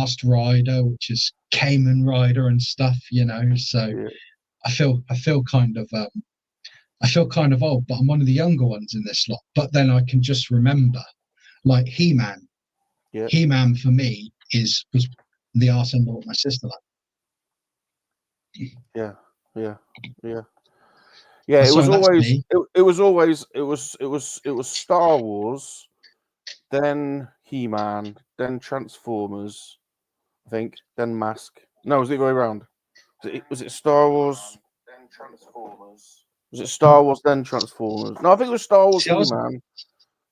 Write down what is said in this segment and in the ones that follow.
Last Rider, which is Kamen Rider and stuff, you know. So Yeah. I feel kind of old, but I'm one of the younger ones in this lot. But then I can just remember, like He-Man. Yeah. He-Man for me was the art I bought my sister. Yeah. Yeah. Yeah. Yeah, it was always me. it was Star Wars, then He-Man, then Transformers, I think, then Mask. No, was it the other way around? Was it Star Wars, then Transformers? Was it Star Wars, then Transformers? No, I think it was Star Wars, See, He-Man,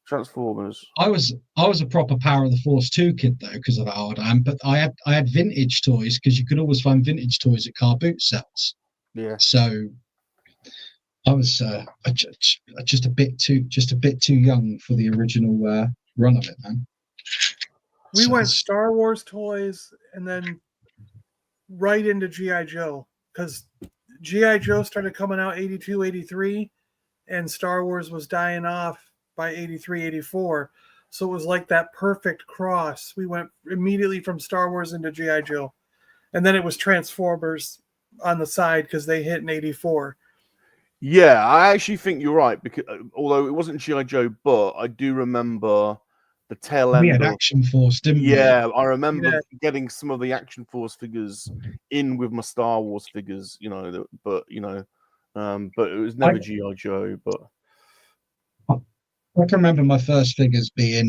Transformers. I was a proper Power of the Force 2 kid though, because of how old I am. But I had vintage toys, because you could always find vintage toys at car boot sales. Yeah. So I was just a bit too young for the original run of it, man. We went Star Wars toys and then right into G.I. Joe, because G.I. Joe started coming out 82, 83, and Star Wars was dying off by 83, 84. So it was like that perfect cross. We went immediately from Star Wars into G.I. Joe. And then it was Transformers on the side because they hit in 84. Yeah, I actually think you're right, because although it wasn't G.I. Joe, but I do remember the tail end. We had Action Force, didn't we? Yeah, I remember getting some of the Action Force figures in with my Star Wars figures, you know, but it was never G.I. Joe. But I can remember my first figures being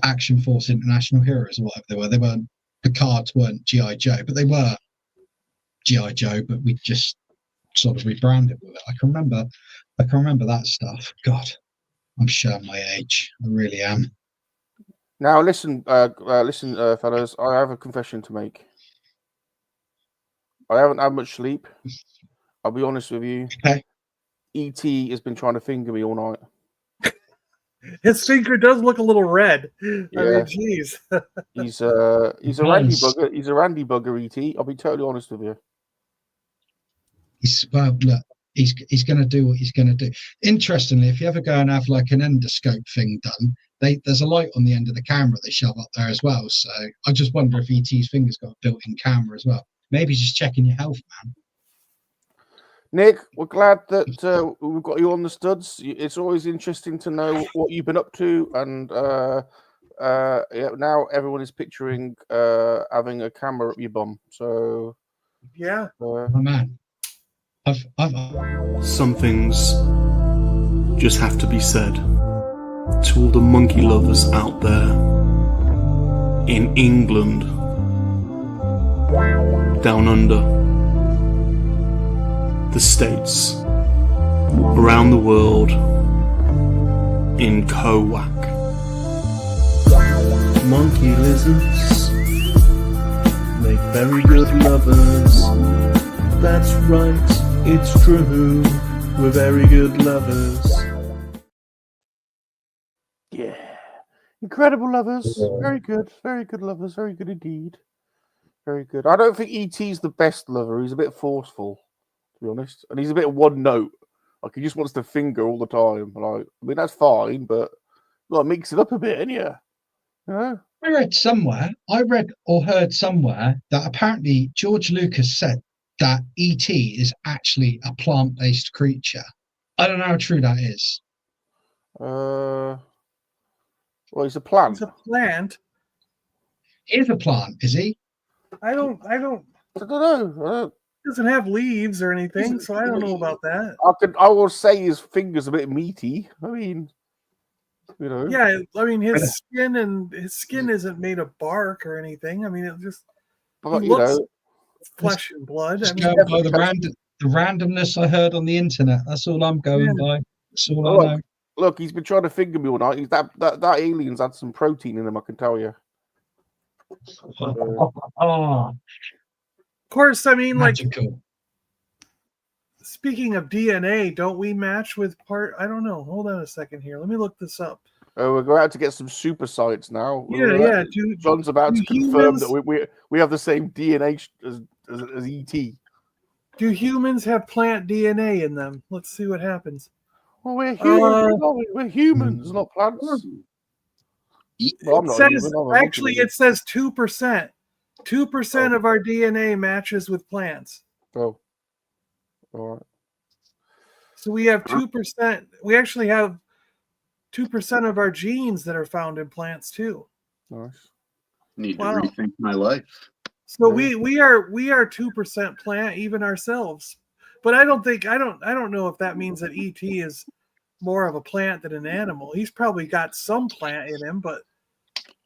Action Force International Heroes, or whatever they were. They weren't, the cards weren't G.I. Joe, but they were G.I. Joe, but we just sort of rebranded with it. I can remember that stuff. God, I'm showing my age. I really am. Now listen, fellas, I have a confession to make. I haven't had much sleep. I'll be honest with you. Okay. E.T. has been trying to finger me all night. His finger does look a little red. Yeah. I mean, geez. He's a randy bugger. He's a randy bugger, E.T. I'll be totally honest with you. He's going to do what he's going to do. Interestingly, if you ever go and have like an endoscope thing done, there's a light on the end of the camera they shove up there as well. So I just wonder if E.T.'s finger's got a built-in camera as well. Maybe he's just checking your health, man. Nick, we're glad that we've got you on the studs. It's always interesting to know what you've been up to, and now everyone is picturing having a camera up your bum. So yeah, oh, man. Some things just have to be said to all the monkey lovers out there in England, down under, the States, around the world, in KoWaK. Monkey lizards make very good lovers. That's right. It's true, we're very good lovers. Yeah. Incredible lovers. Very good lovers. Very good indeed. Very good. I don't think E.T.'s the best lover. He's a bit forceful, to be honest. And he's a bit one note. Like, he just wants to finger all the time. Like, I mean, that's fine, but you gotta mix it up a bit, ain't you? You know? I read or heard somewhere that apparently George Lucas said that E.T. is actually a plant-based creature. I don't know how true that is. Well, he's a plant. He's a plant. He is a plant, is he? I don't know. He doesn't have leaves or anything, so I don't know about that. I will say his finger's a bit meaty. I mean, you know. Yeah, I mean his skin isn't made of bark or anything. I mean, it just looks flesh and blood. Just going by the randomness I heard on the internet. That's all I'm going by. That's all I know. Look, he's been trying to finger me all night. That alien's had some protein in him, I can tell you. Of course, I mean, magical. Like, speaking of DNA, don't we match with part? I don't know. Hold on a second here. Let me look this up. We're going to get some super sites now. Yeah. John's about to confirm that we have the same DNA as ET. Do humans have plant DNA in them? Let's see what happens. Well, we're humans. We're humans, not plants. Well, I'm not says, human, I'm a actually, monkey. it says 2%. 2% of our DNA matches with plants. Oh, all right. So we have 2%. We actually have 2% of our genes that are found in plants too. Nice. Need to Wow. rethink my life. So Yeah. we are 2% plant, even ourselves. But I don't know if that means that ET is more of a plant than an animal. He's probably got some plant in him, but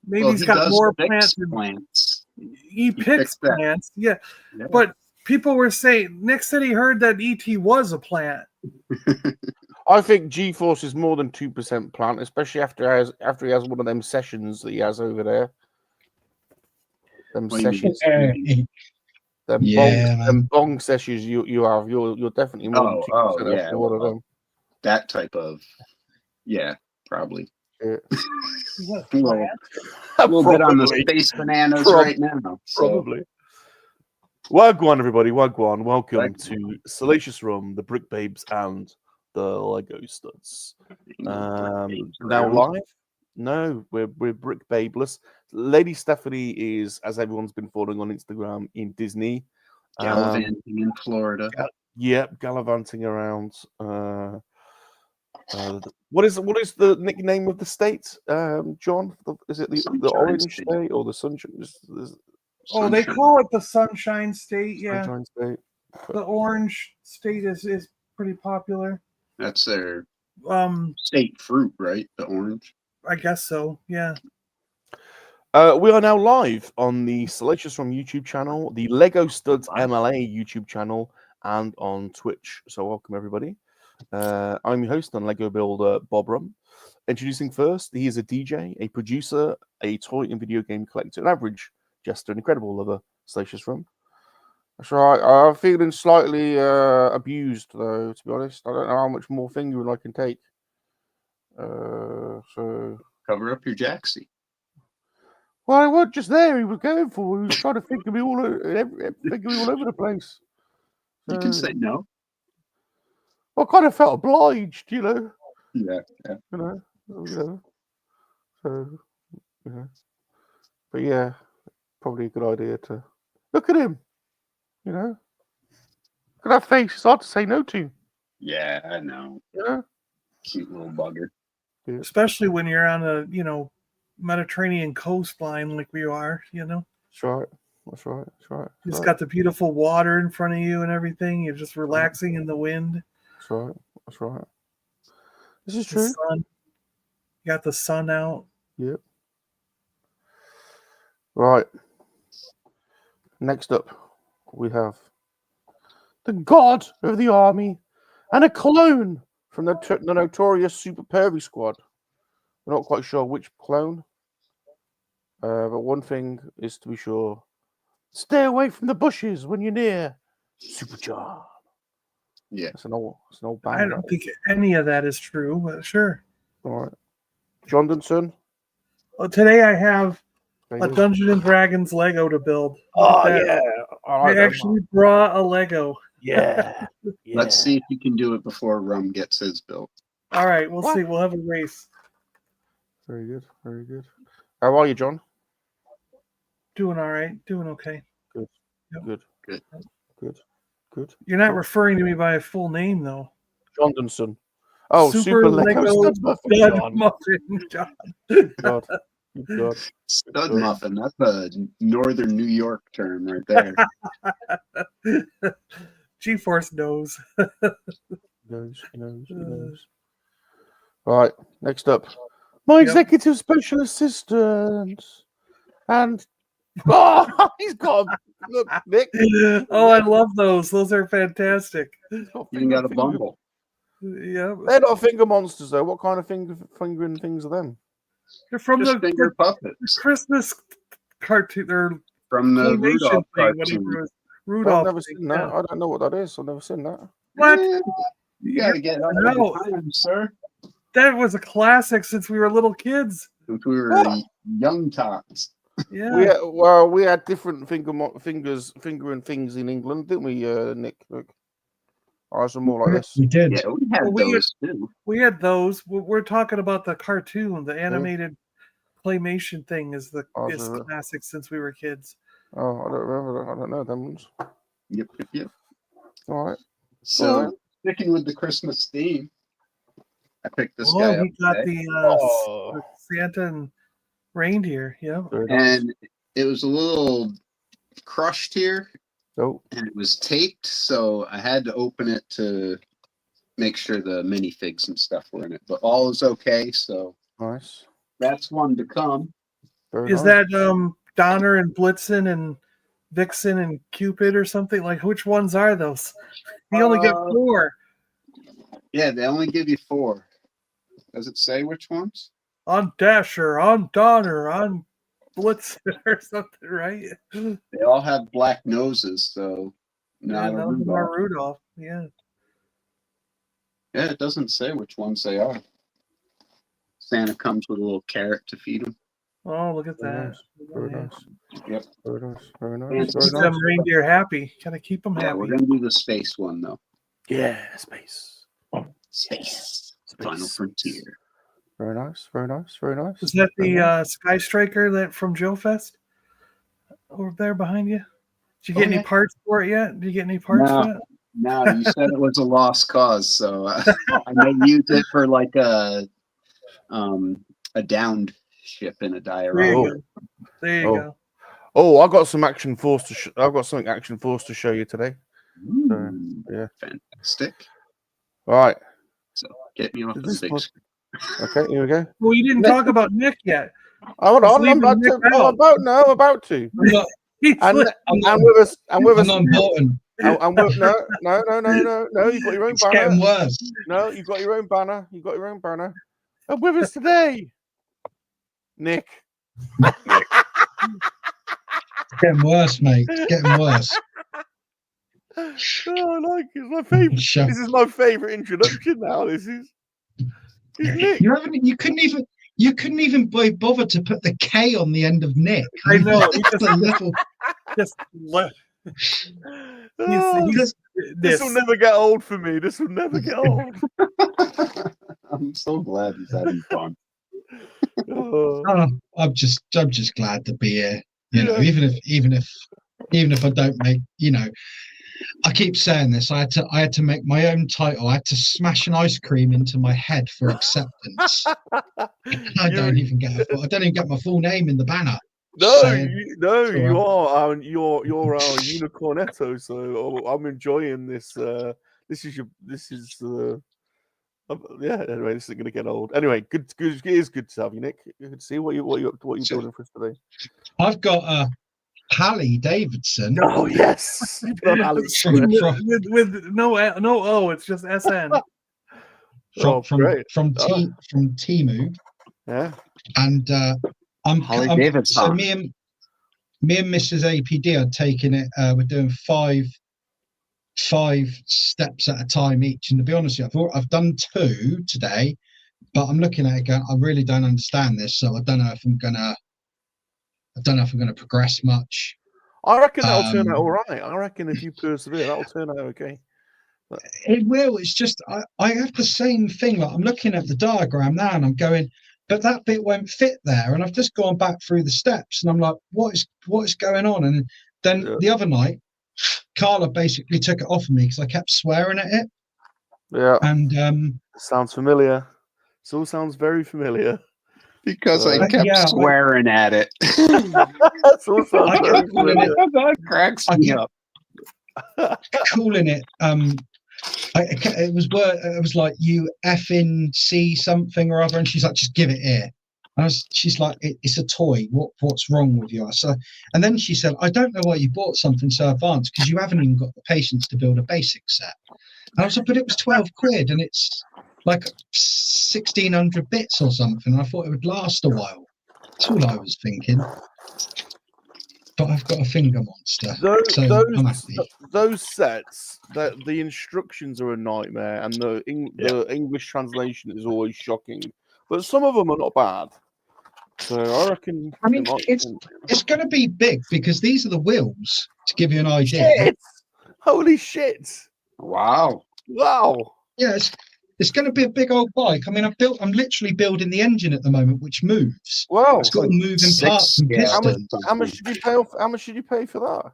maybe he's got more plants than plants. he picks that. plants. Yeah. Yeah. But people were saying Nick said he heard that ET was a plant. I think G-Force is more than 2% plant, especially after he has one of them sessions that he has over there. Them Well, you mean sessions, them man. bong sessions you have. You're definitely more than 2% yeah, after one of them. that type of, yeah, probably. Yeah. A little bit on the space bananas right now. So. Probably. Wagwan, everybody. Wagwan. Welcome to Salacious Rum, the Brick Babes, and the Lego Studs. Now live? No, we're Brick Babeless. Lady Stephanie is, as everyone's been following on Instagram, in Disney. Gallivanting in Florida. Yep, gallivanting around. What is the nickname of the state, John? Is it the Orange State or the Sunshine? Oh, they call it the Sunshine State. Yeah, Sunshine State. The Orange State is pretty popular. That's their state fruit, right? The orange. I guess so. Yeah. We are now live on the Salacious Rum YouTube channel, the Lego Studs MLA YouTube channel, and on Twitch. So welcome everybody. I'm your host on Lego Builder, Bob Rum. Introducing first, he is a DJ, a producer, a toy and video game collector, an average jester, an incredible lover, Salacious Rum. That's right. I'm feeling slightly abused, though, to be honest. I don't know how much more fingering I can take. So cover up your jacksie. Well, I was just there. He was going for. He was trying to finger me all over the place. So, you can say no. I kind of felt obliged, you know. Yeah. You know. So, you know. But yeah, probably a good idea to look at him. You know, look at that face. It's hard to say no to. Yeah, I know. Yeah. Cute little bugger. Yeah. Especially when you're on a Mediterranean coastline like we are. That's right. That's right. It's got the beautiful water in front of you and everything. You're just relaxing in the wind. That's right. This is true. You got the sun out. Yep. Right. Next up, we have the god of the army and a clone from the notorious Super Pervy squad. We're not quite sure which clone, but one thing is to be sure: stay away from the bushes when you're near Super John. Yeah, it's an old band. I don't think any of that is true, but sure. All right, Jonathan. Well, today I have a Dungeons and Dragons Lego to build. Yeah, I actually brought a Lego. Yeah. Let's see if you can do it before Rum gets his built. All right, we'll see. We'll have a race. Very good. How are you, John? Doing all right. Doing okay. Good. Yep. Good. You're not referring to me by a full name, though. Johnson. Oh, Super Lego Stud Muffin. God. God. Stud muffin. That's a northern New York term right there. G-Force knows. knows. Right, next up. My executive special assistant. And he's got look, Nick. Oh, I love those. Those are fantastic. You got a bumble. Yeah. They're not finger monsters though. What kind of fingering things are them? They're from just the finger puppets. Christmas cartoon. They're from the Rudolph cartoon. Rudolph. I've never seen that. I don't know what that is. I've never seen that. What? You gotta get on the time, sir. That was a classic since we were little kids. Since we were young tots. Yeah. We had different fingering things in England, didn't we, Nick? Look. Ours are more like this. We did. Yeah, we had those too. We had those. We're talking about the cartoon, the animated claymation thing is the Oh, is really? classic since we were kids. Oh, I don't remember that. I don't know them ones. Yep. All right. So Alright. sticking with the Christmas theme, I picked this Oh, guy up we got today, the Santa and reindeer. Yeah. Very nice. and it was a little crushed here, Oh, and it was taped, so I had to open it to make sure the minifigs and stuff were in it. But all is okay, so nice. that's one to come. Very Is nice. that Donner and Blitzen and Vixen and Cupid or something? Like, which ones are those? You only get 4. Yeah, they only give you 4. Does it say which ones? On Dasher, on Donner, on Blitzen or something, right? They all have black noses, so Yeah, not a none of them Rudolph. are Rudolph. Yeah. Yeah, it doesn't say which ones they are. Santa comes with a little carrot to feed him. Oh, look at Very that. nice. Very Yeah. nice. Yep. Very nice. Very nice. And Very Keep nice. them reindeer happy. Gotta keep them Yeah, we're happy. gonna do the space one though. Yeah, space. Space. Final Space. frontier. Very nice. Very nice. Very nice. Is that Very the nice. Sky Striker that from Joe Fest over there behind you? Did you get Oh, any yeah. parts for it yet? Did you get any parts No. yet? No, you said it was a lost cause, so I may use it for like a downed ship in a There diorama. you go. There you go. Oh, I got some Action Force to. I've got something Action Force to show you today. Ooh, Yeah. fantastic. All right. So get me off Is the this big one- screen. Okay. Here we go. Well, you didn't talk about Nick yet. Hold He's on. I'm leaving about Nick to. out. I'm about to. I'm not, He's And, like, I'm and not, with us. And with I'm us. not important. And with, no. You've got your own It's banner. getting worse. No, you've got your own banner. You've got your own banner. And with us today, Nick. It's getting worse, mate. It's getting worse. Oh, I like it. It's my favorite. Shut- This is my favorite introduction now. This is Nick. You couldn't even be bothered to put the K on the end of Nick. I know. He That's a little. just left. Oh, He's this will never get old for me. This will never get old. I'm so glad he's having fun. Oh, Oh, I'm just glad to be here. You know, Yeah. even if I don't make, you know, I keep saying this. I had to make my own title. I had to smash an ice cream into my head for acceptance. I don't even get my full name in the banner. no, Saying, you are. You're our unicornetto. So I'm enjoying this. This is. Yeah. Anyway, this isn't going to get old. Anyway, good. It is good to have you, Nick. Good to see what you're building for us today. I've got a Hallie Davidson. Oh yes. with no O. It's just SN. from great. Temu, Yeah. and Holly Davidson. So me and Mrs. APD are taking it. We're doing five steps at a time each. And to be honest with you, I've done 2 today, but I'm looking at it going, I really don't understand this, so I don't know if I'm gonna progress much. I reckon that'll turn out all right. I reckon if you persevere, that'll turn out okay. It will. It's just I have the same thing. Like I'm looking at the diagram now, and I'm going, but that bit won't fit there. And I've just gone back through the steps, and I'm like, what is going on? And then the other night, Carla basically took it off of me because I kept swearing at it. Yeah. And sounds familiar. It all sounds very familiar. Because I kept swearing at it. That sounds very familiar. That cracks me up. Calling it. It was like you effing see something or other, and she's like, just give it here. And she's like, it's a toy. What's wrong with you? So, and then she said, I don't know why you bought something so advanced because you haven't even got the patience to build a basic set. And I was like, but it was 12 quid and it's like 1,600 bits or something. And I thought it would last a while. That's all I was thinking. But I've got a finger monster. I'm happy. Those sets, the instructions are a nightmare, and the English translation is always shocking. But some of them are not bad. So I reckon. I mean, it's going to be big because these are the wheels. To give you an idea. Shit! Holy shit! Wow. Wow. Yes, It's going to be a big old bike. I mean, I'm literally building the engine at the moment, which moves. Wow. It's got all moving parts and pistons. How much did you pay? How much did you pay for that?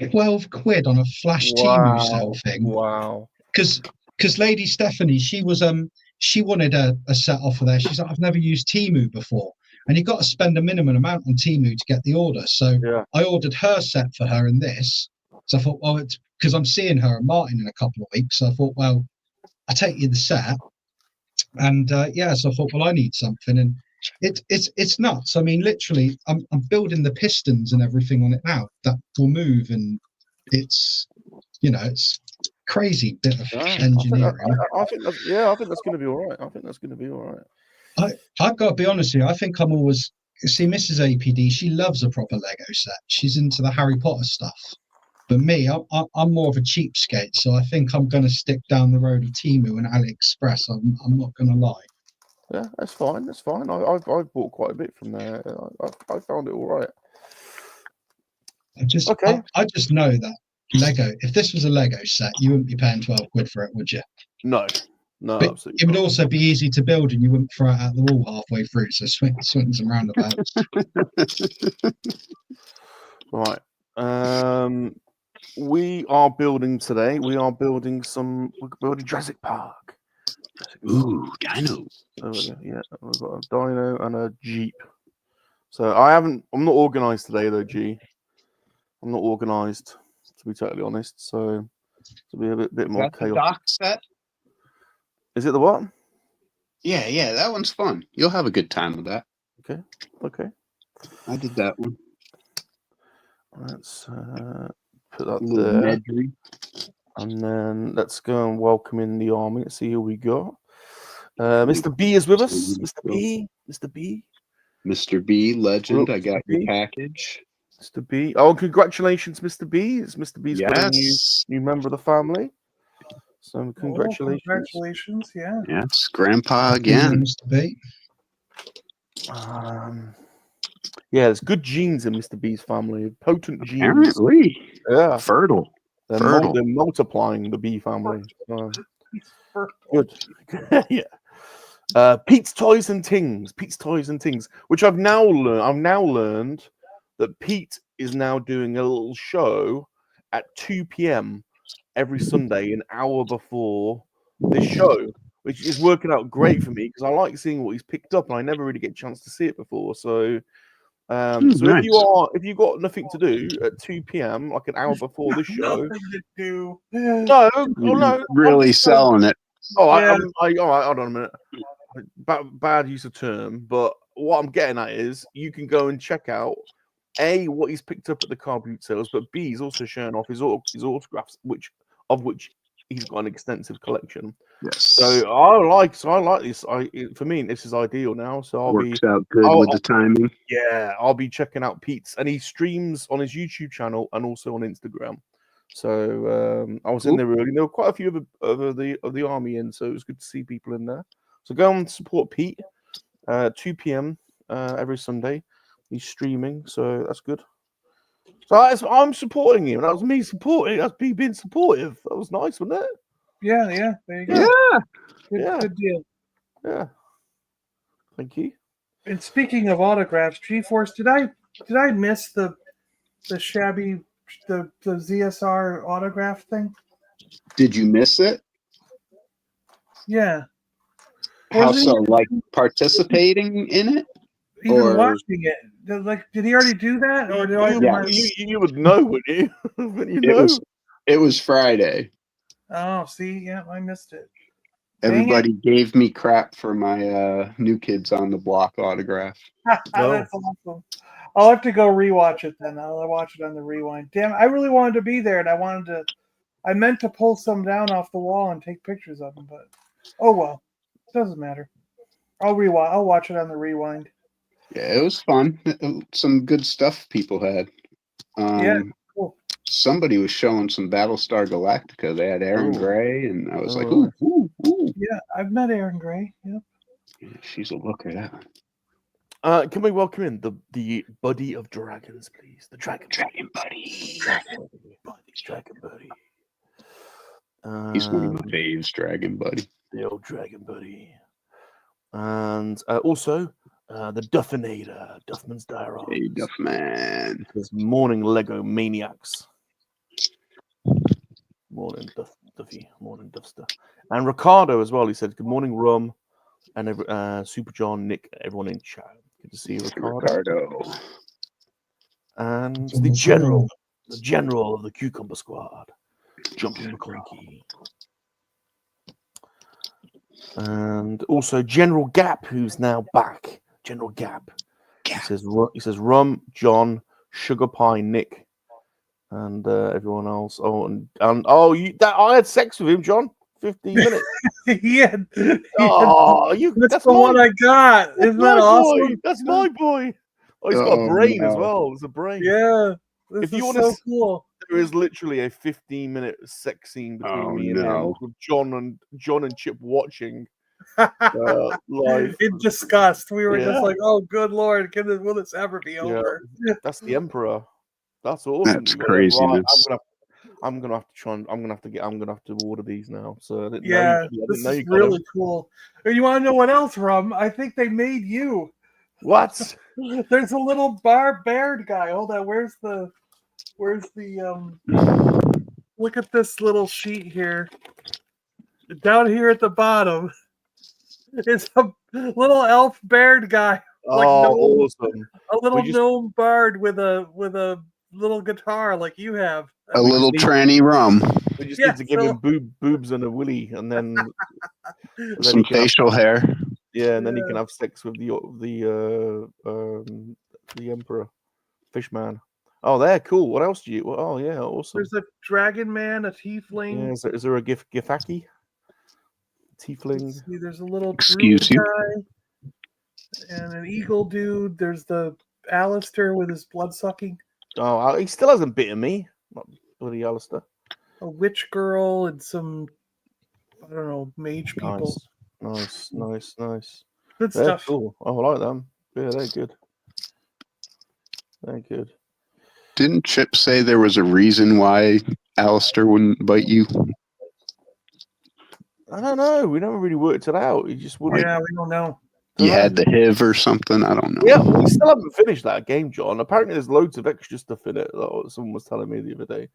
£12 on a flash Temu sale thing. Wow. Because Lady Stephanie, she wanted a set off of there. She's like, I've never used Temu before, and you got to spend a minimum amount on Temu to get the order. So I ordered her set for her in this. So I thought, well, it's because I'm seeing her and Martin in a couple of weeks. So I thought, well, I'll take you the set. And so I thought, well, I need something, and it's nuts. I mean, literally, I'm building the pistons and everything on it now that will move, and it's crazy bit of engineering. I think that's going to be all right. I think that's going to be all right. I've got to be honest with you. I think I'm always Mrs. APD. She loves a proper Lego set. She's into the Harry Potter stuff. But me, I'm more of a cheapskate, so I think I'm going to stick down the road of Temu and AliExpress. I'm not going to lie. Yeah, that's fine. That's fine. I've bought quite a bit from there. I found it all right. I just know that Lego. If this was a Lego set, you wouldn't be paying £12 for it, would you? No, but absolutely. It would also be easy to build, and you wouldn't throw it out the wall halfway through. So swings and roundabouts. Right. We are building today. We're building Jurassic Park. Ooh, dino. Yeah, we've got a dino and a Jeep. So I'm not organized today though, G. I'm not organized, to be totally honest. So to be a bit more chaotic. Doc set? Is it the what? Yeah, that one's fun. You'll have a good time with that. Okay. I did that one. Let's put that there. Medley. And then let's go and welcome in the army. Let's see who we got. Mr. B is with us. Mr. B. Mr. B, legend. I got your package. Mr. B. Oh, congratulations, Mr. B. Mr. B's got a new member of the family. So congratulations. Congratulations, yeah. Yes, Grandpa again. Mr. B. There's good genes in Mr. B's family. Potent genes. Apparently. Yeah. Fertile. They're multiplying the B family. Good. Yeah. Pete's Toys and Tings. Which I've now learned that Pete is now doing a little show at 2 p.m. every Sunday, an hour before this show, which is working out great for me because I like seeing what he's picked up, and I never really get a chance to see it before. So, nice. if you've got nothing to do at 2 p.m., like an hour before this show, nothing to do. No, really selling it. Oh, yeah. All right, hold on a minute. Bad use of term, but what I'm getting at is you can go and check out A, what he's picked up at the car boot sales, but B, he's also showing off his autographs, which he's got an extensive collection. Yes. So I like this. For me, this is ideal now. So Works out good with the timing. Yeah, I'll be checking out Pete's, and he streams on his YouTube channel and also on Instagram. So I was in there early. There were quite a few of the army in, so it was good to see people in there. So go and support Pete. 2 p.m. Every Sunday. He's streaming, so that's good. So I'm supporting him. That was me supporting. That's me being supportive. That was nice, wasn't it? Yeah. There you go. Yeah. Good deal. Yeah. Thank you. And speaking of autographs, G-Force, did I miss the shabby the ZSR autograph thing? Did you miss it? Yeah. How so? Like participating in it? Even watching it? Did he already do that? Or did you would know, wouldn't you? When you know. It was Friday. Oh, see, yeah, I missed it. Everybody gave me crap for my New Kids on the Block autograph. That's awesome. I'll have to go rewatch it then. I'll watch it on the rewind. Damn, I really wanted to be there, and I meant to pull some down off the wall and take pictures of them, but oh well, it doesn't matter. I'll watch it on the rewind. Yeah, it was fun. Some good stuff people had. Cool. Somebody was showing some Battlestar Galactica. They had Aaron Gray, and I was like, ooh. Yeah, I've met Aaron Gray. Yep. Yeah, she's a looker, that one. Can we welcome in the buddy of dragons, please? The dragon buddy. He's one of my faves, Dragon Buddy. The old dragon buddy. And also the Duffinator, Duffman's Diaries. Hey, Duffman. There's Morning Lego Maniacs. Morning Duffy, morning Duffster. And Ricardo as well. He said, good morning, Rum. And Super John, Nick, everyone in chat. Good to see you, Ricardo. And the general of the Cucumber Squad, Jumping McClunky. And also General Gap, who's now back. General Gap. He says Rum, John, Sugar Pie, Nick, and everyone else. I had sex with him, John. 15 minutes. That's that's the one I got. Isn't that awesome? Boy. That's my boy. Oh, he's got a brain as well. It's a brain. Yeah. If you want so cool. There is literally a 15-minute sex scene between me and him, with John and Chip watching live in disgust. We were just like, "Oh, good lord, will this ever be over?" That's the Emperor. That's awesome. That's craziness. I'm gonna have to order these now. So this is really cool. And you want to know what else, Rum? I think they made you. What? There's a little bared guy. Hold on. Where's the look at this little sheet here. Down here at the bottom, it's a little elf bared guy. Awesome. A little gnome bard with a little guitar like you have. A little tranny Rum. We just need to give him boobs and a willy, and then some facial hair. Yeah, and then he can have sex with the Emperor, Fishman. Oh, they're cool. What else do you? Oh, yeah, awesome. There's a dragon man, a tiefling. Yeah, is there a Githaki? Tiefling. See, there's a little Excuse you. guy and an eagle dude. There's the Alistair with his blood sucking. Oh, he still hasn't bitten me. Bloody Alistair. A witch girl and some, I don't know, mage people. Nice. Good they're stuff. Cool. Oh, I like them. Yeah, they're good. They're good. Didn't Chip say there was a reason why Alistair wouldn't bite you? I don't know. We never really worked it out. He just wouldn't. Yeah, we don't know. You had the HIV or something? I don't know. Yeah, we still haven't finished that game, John. Apparently, there's loads of extra stuff in it. Someone was telling me the other day.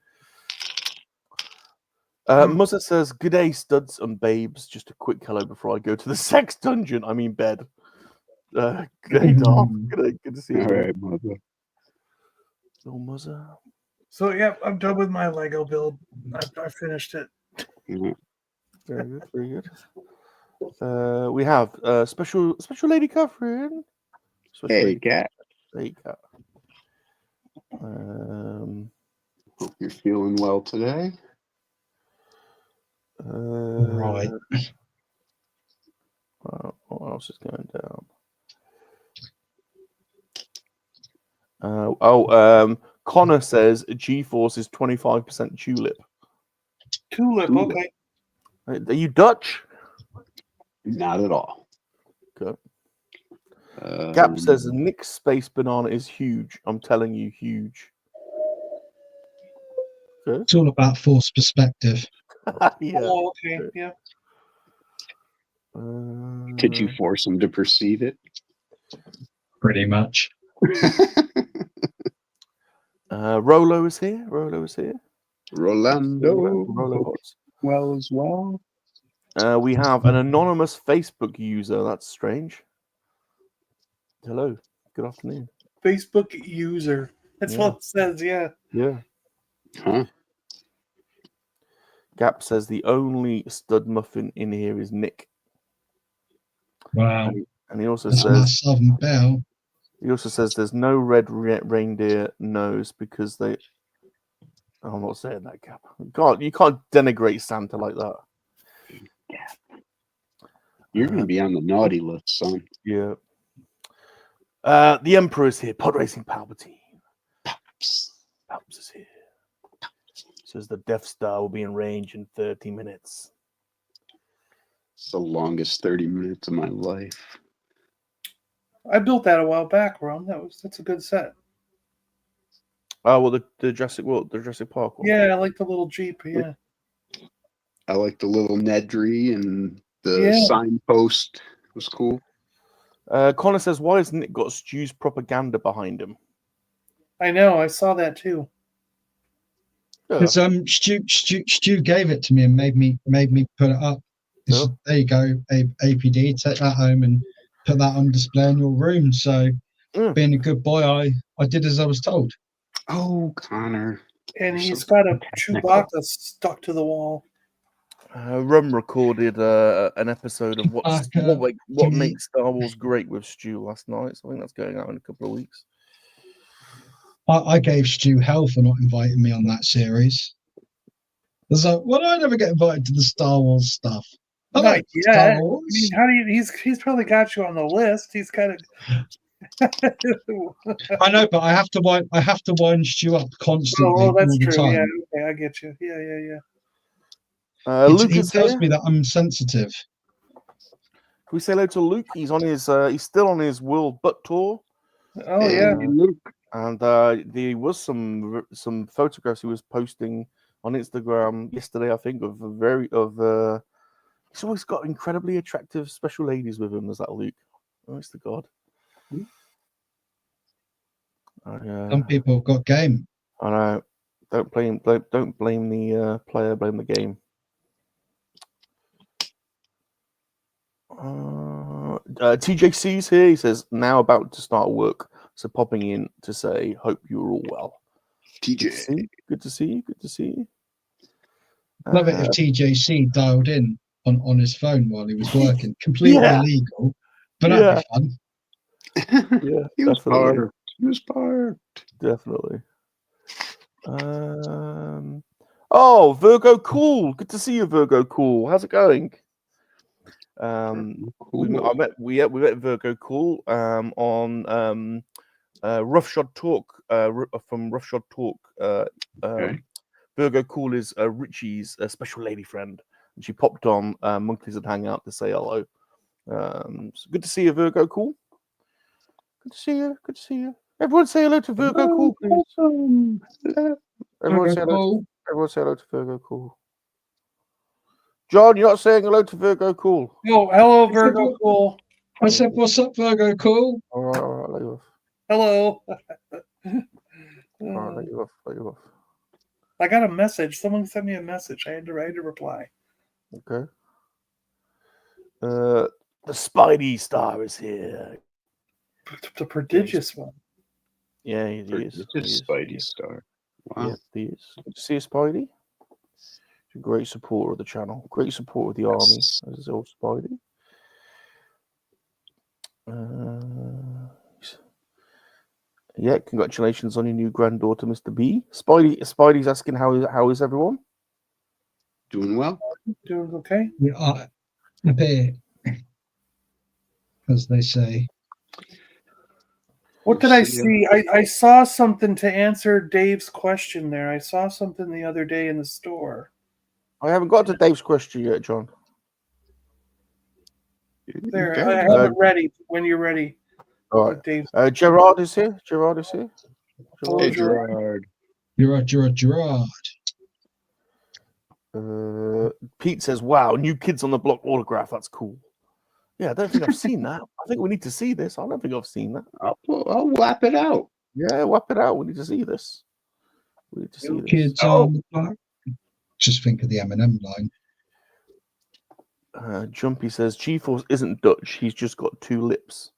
Muzza says, "Good day, studs and babes. Just a quick hello before I go to the sex dungeon. I mean bed. Good day, Darth. Good to see you. All right, Muzza. Little Muzza. So yeah, I'm done with my Lego build. I finished it. Mm-hmm. Very good. We have special Lady Catherine. Hey, cat. Hey, cat. Hope you're feeling well today. Right. What else is going down? Connor says GeForce is 25% tulip. Tulip, okay. Are you Dutch? Not at all. Good. Gap says Nick's space banana is huge. I'm telling you, huge. Good. It's all about force perspective. Yeah. Oh, okay. Yeah. Could you force him to perceive it? Pretty much. Rolo is here. Rolando. Well as well. We have an anonymous Facebook user. That's strange. Hello. Good afternoon. Facebook user. That's what it says, yeah. Yeah. Huh? Gap says the only stud muffin in here is Nick. Wow. And he also That's my Southern Belle. He also says there's no red reindeer nose because they. I'm not saying that, Gap. God, you can't denigrate Santa like that. You're going to be on the naughty list, son. Yeah. The Emperor is here. Pod Racing Palpatine. Paps is here. Says the Death Star will be in range in 30 minutes. It's the longest 30 minutes of my life. I built that a while back, Ron. That's a good set. Oh, well, the Jurassic Park one. Yeah, I like the little Jeep. Yeah. I like the little Nedry and The signpost was cool. Connor says, "Why has Nick got Stu's propaganda behind him?" I know. I saw that too. Because Stu gave it to me and made me put it up. Oh. There you go, APD. Take that home and put that on display in your room. So, being a good boy, I did as I was told. Oh, Connor. And he's got a Chewbacca stuck to the wall. Rum recorded an episode of what makes Star Wars great with Stu last night. So I think that's going out in a couple of weeks. I gave Stu hell for not inviting me on that series. I was like, well, I never get invited to the Star Wars stuff. I like Star Wars. I mean, how do you? He's probably got you on the list. He's kind of. I know, but I have to wind Stu up constantly. Oh, that's all the true. time. Yeah, okay, I get you. Yeah. Lucas he tells here. me that I'm sensitive. Can we say hello to Luke? He's on his. He's still on his World Butt Tour. Oh yeah, Luke. And there was some photographs he was posting on Instagram yesterday, I think, he's always got incredibly attractive special ladies with him. Is that Luke? Honest to God. Some people have got game. I know. Don't blame the player, blame the game. TJC's here. He says now about to start work, so popping in to say hope you're all well. TJ, good to see you. Good to see you. Love it if TJC dialed in on his phone while he was working. Completely illegal, but that'd be fun. Yeah, he was parked. He was parked. Definitely. Oh, Virgo Cool. Good to see you, Virgo Cool. How's it going? We met Virgo Cool on Roughshod Talk from Roughshod Talk. Virgo Cool is Richie's special lady friend, and she popped on Monkeys and Hangout to say hello. So good to see you, Virgo Cool. Good to see you. Good to see you. Everyone say hello to Virgo Cool, please. Everyone say hello to Virgo Cool. John, you're not saying hello to Virgo Cool. Oh, hello, Virgo Cool. I said, what's up, Virgo Cool? All right, let you off. Hello. All right, let you off. I got a message. Someone sent me a message. I had to reply. Okay. The Spidey Star is here. The prodigious one. Yeah, he is. Just Spidey Star. Wow. Yeah, he is. Good to see you, Spidey. He's a great supporter of the channel. Great supporter of the army, as is old Spidey. Yeah, congratulations on your new granddaughter, Mr. B. Spidey's asking how is everyone? Doing well. Doing okay. We are a bit, as they say. What did I see? I saw something to answer Dave's question there. I saw something the other day in the store. I haven't got to Dave's question yet, John. There, I have it ready when you're ready. All right. Gerard is here. Hey, Gerard. Gerard. Pete says, "Wow, New Kids on the Block autograph. That's cool." Yeah, I don't think I've seen that. I think we need to see this. I don't think I've seen that. I'll whap it out. Yeah, whap it out. We need to see this. Kids on the block. Just think of the Eminem line. Jumpy says, G-Force isn't Dutch. He's just got two lips.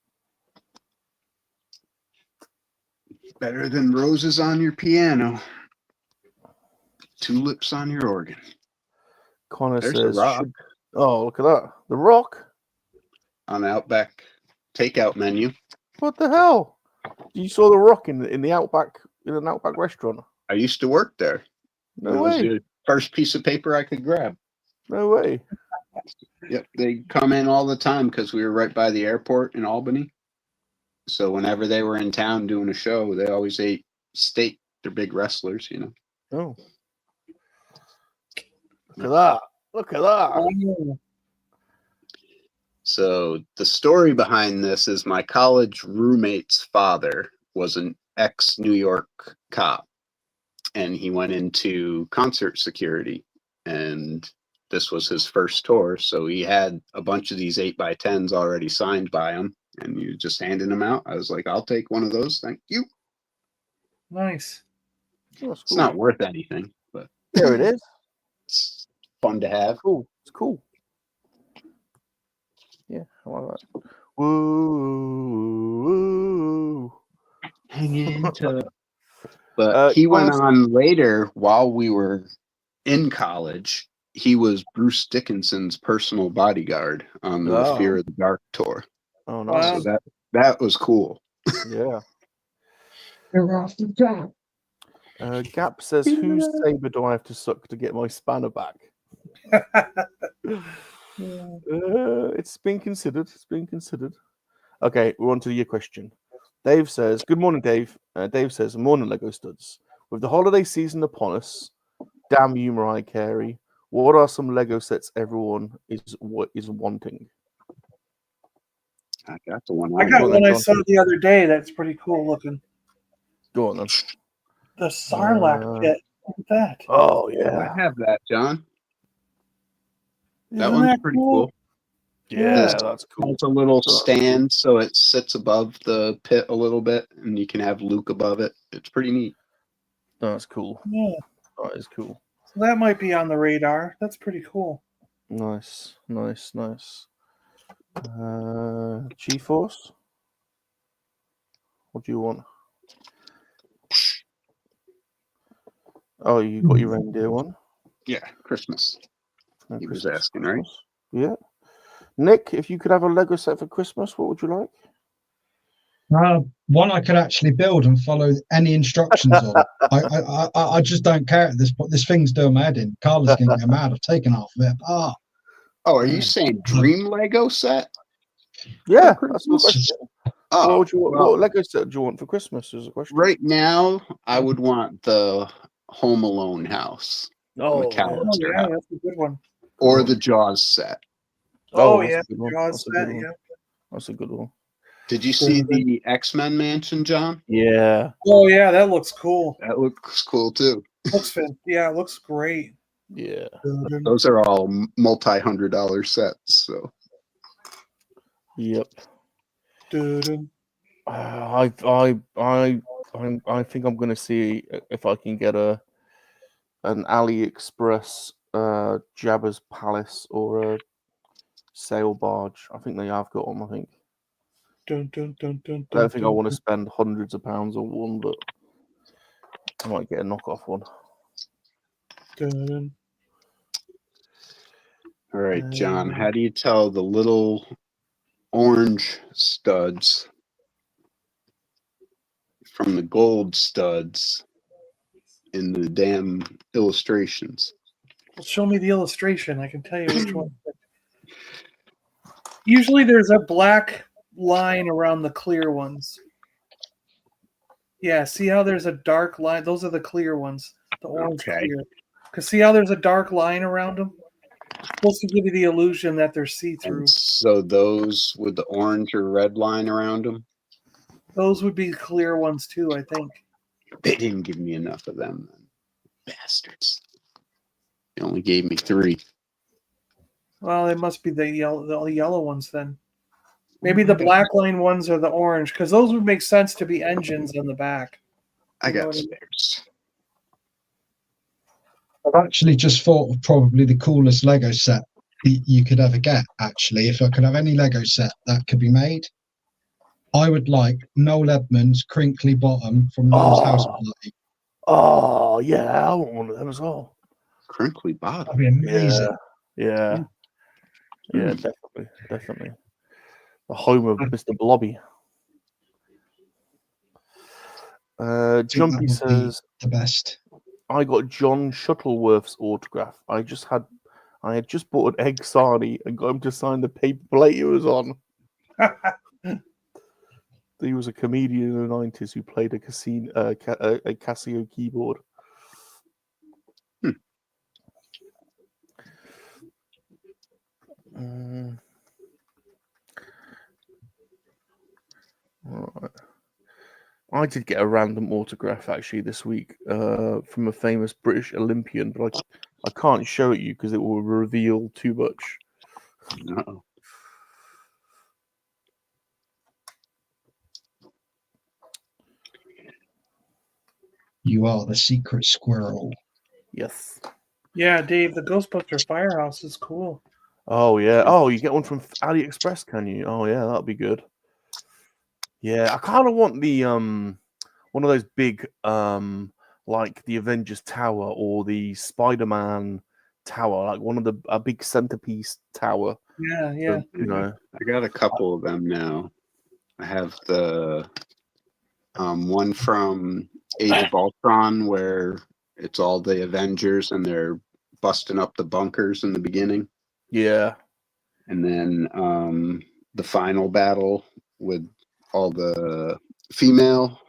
Better than roses on your piano. Tulips on your organ. Connor There's says, The Rock. Oh, look at that. The Rock? On the Outback takeout menu. What the hell? You saw The Rock in the Outback, in an Outback restaurant? I used to work there. No That way. was the first piece of paper I could grab. No way. Yep, they come in all the time because we were right by the airport in Albany. So whenever they were in town doing a show, they always ate steak. They're big wrestlers, you know. Oh. Look at that. Look at that. So the story behind this is my college roommate's father was an ex-New York cop, and he went into concert security. And this was his first tour, so he had a bunch of these 8x10s already signed by him, and you just handing them out. I was like, I'll take one of those, thank you. Nice. Oh, that's It's cool. not worth anything, but There it is. it's fun to have. Cool. It's cool. Yeah, I like that. Woo. Hang into. But he went Thomas- on later while we were in college. He was Bruce Dickinson's personal bodyguard on the Oh. Fear of the Dark tour. Oh, Wow. nice. So that was cool. Yeah. You're after Jack. Gap says, whose saber do I have to suck to get my spanner back? It's been considered. It's been considered. Okay, we're on to your question. Dave says, good morning, Dave. Dave says, morning, Lego Studs. With the holiday season upon us, damn you, Mariah Carey, what are some Lego sets everyone is wanting? I got the one. I got Go on one then, I John. saw the other day that's pretty cool looking. Go on then. The Sarlacc pit. Look at that. Oh, I yeah. have that, John. That Isn't one's that pretty cool. Yeah, This that's cool. It's a little stand, so it sits above the pit a little bit, and you can have Luke above it. It's pretty neat. That's cool. Yeah. That is cool. So that might be on the radar. That's pretty cool. Nice. G-Force? What do you want? Oh, you got your reindeer one? Yeah, Christmas. No, He was Christmas, asking, right? Christmas. Yeah. Nick, if you could have a Lego set for Christmas, what would you like? One I could actually build and follow any instructions on. I just don't care at this point. This thing's doing my head in. Carla's going to get mad. I've taken half of it apart. Oh, are you saying Dream Lego set? Yeah, For that's the Christmas? question. Oh, What would you want? well, What Lego set do you want for Christmas? Is the question. right now, I would want the Home Alone house, Oh, the Oh, McAllister yeah, house, that's a good one. or the Jaws set. Oh, that's yeah. a good one. Jaws That's a good set, one. yeah. That's a good one. Did you see the X-Men mansion, John? Yeah. Oh, yeah, that looks cool. That looks cool too. Yeah, it looks great. Yeah. Those are all multi-$100 sets. So Yep. Dun-dun. I think I'm gonna see if I can get an AliExpress Jabba's Palace or a sail barge. I think they have got them. I think. Dun, dun, dun, dun, I don't think I dun, want to spend hundreds of pounds on one, but I might get a knockoff one. dun. all right, John, how do you tell the little orange studs from the gold studs in the damn illustrations? Well, show me the illustration. I can tell you which one. Usually there's a black line around the clear ones. Yeah, see how there's a dark line? Those are the clear ones. The orange Okay. clear. Because see how there's a dark line around them? It's supposed to give you the illusion that they're see-through. And so those with the orange or red line around them, Those would be clear ones too, I think. they didn't give me enough of them. Bastards. They only gave me 3. Well, it must be the yellow ones then. Maybe the black line ones are the orange, because those would make sense to be engines on the back. I You know got what I mean? spares. I've actually just thought of probably the coolest Lego set you could ever get, actually. If I could have any Lego set that could be made, I would like Noel Edmonds' Crinkly Bottom from Noel's House Party. Oh yeah, I want one of them as well. Crinkly bottom. That'd be amazing. Yeah, definitely. The home of Mr. Blobby. I think Jumpy that would be says, the best. I got John Shuttleworth's autograph. I had just bought an egg sarnie and got him to sign the paper plate he was on. He was a comedian in the 90s who played a Casio keyboard. Right. I did get a random autograph actually this week from a famous British Olympian, but I can't show it you because it will reveal too much. No. You are the secret squirrel. Yes. Yeah, Dave, the Ghostbuster Firehouse is cool. Oh yeah. Oh, you get one from AliExpress, can you? Oh yeah, that'll be good. Yeah, I kind of want the one of those big like the Avengers Tower or the Spider-Man Tower, like one of a big centerpiece tower. Yeah, yeah. You know. I got a couple of them now. I have the one from Age of Ultron where it's all the Avengers and they're busting up the bunkers in the beginning. Yeah. And then the final battle with all the female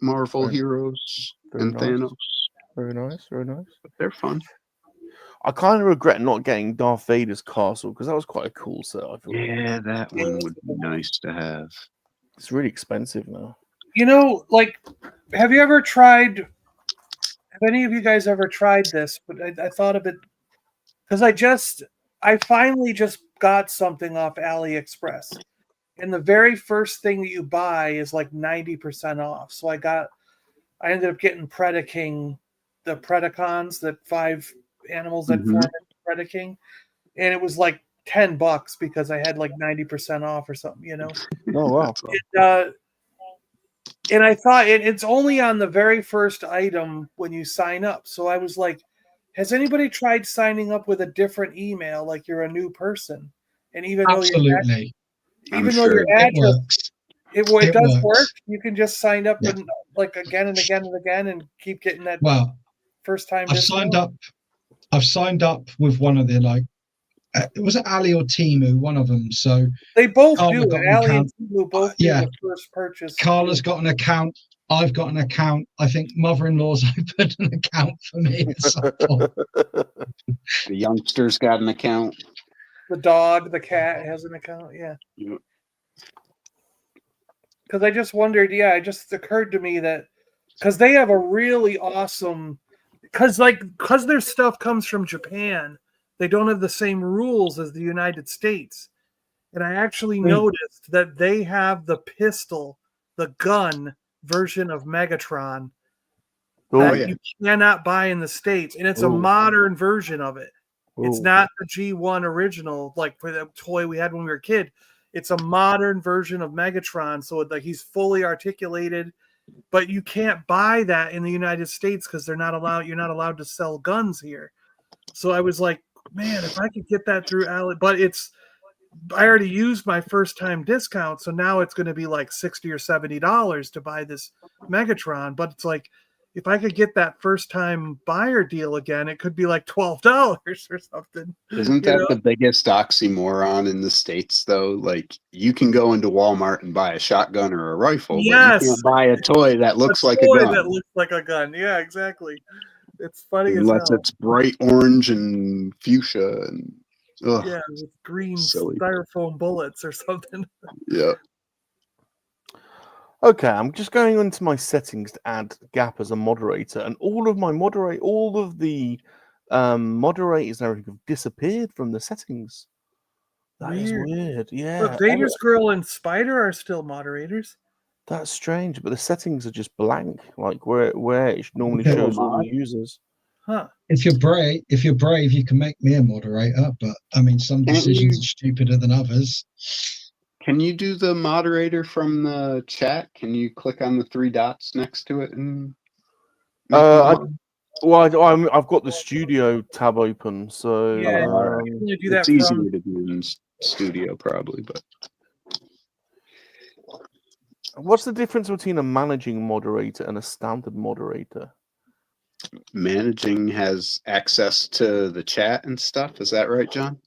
Marvel heroes and nice. Thanos. Very nice, very nice. But they're fun. I kind of regret not getting Darth Vader's castle because that was quite a cool set. I feel Yeah, that one would be nice to have. it's really expensive now. You know, like, have you ever tried? Have any of you guys ever tried this? But I thought of it because I finally just got something off AliExpress, and the very first thing that you buy is like 90% off. So I ended up getting Predaking, the Predacons, that 5 animals that form Predaking, and it was like $10 because I had like 90% off or something, you know. Oh wow! And I thought it's only on the very first item when you sign up. So I was like, has anybody tried signing up with a different email, like you're a new person? And even Absolutely. though your address, it does works. work. You can just sign up and like again and again and again and keep getting that. Well, first time. I've signed up with one of the was it Ali or Timu? One of them. So they both Carla do it. got an Ali account. and Timu both do the first purchase. Carla's got an account. I've got an account. I think mother-in-law's opened an account for me at some point. The youngster's got an account. The dog, the cat has an account. Yeah. Because I just wondered. Yeah, it just occurred to me that because they have a really awesome. Because their stuff comes from Japan, they don't have the same rules as the United States. And I actually noticed that they have the pistol, the gun version of Megatron that you cannot buy in the States. And it's a modern version of it. It's not the G1 original, like for the toy we had when we were a kid. It's a modern version of Megatron. So like he's fully articulated. But you can't buy that in the United States because you're not allowed to sell guns here. So I was like, man, if I could get that through Ali, but I already used my first time discount, so now it's going to be like $60 or $70 to buy this Megatron. But it's like, if I could get that first time buyer deal again, it could be like $12 or something. Isn't that the biggest oxymoron in the States, though? Like, you can go into Walmart and buy a shotgun or a rifle, but you can't buy a toy that looks like a gun. That looks like a gun. Yeah, exactly. It's funny unless it's bright orange and fuchsia and with green styrofoam bullets or something. Yeah. Okay, I'm just going into my settings to add Gap as a moderator, and all of the moderators and everything have disappeared from the settings. That is weird. Yeah. But Vader's Girl and Spider are still moderators. That's strange, but the settings are just blank, like where it normally shows all the users. Huh. If you're brave, you can make me a moderator, but I mean, some decisions are stupider than others. Can you do the moderator from the chat? Can you click on the 3 dots next to it and? I've got the studio tab open, so it's easier to do in studio probably, but. What's the difference between a managing moderator and a standard moderator? Managing has access to the chat and stuff. Is that right, John?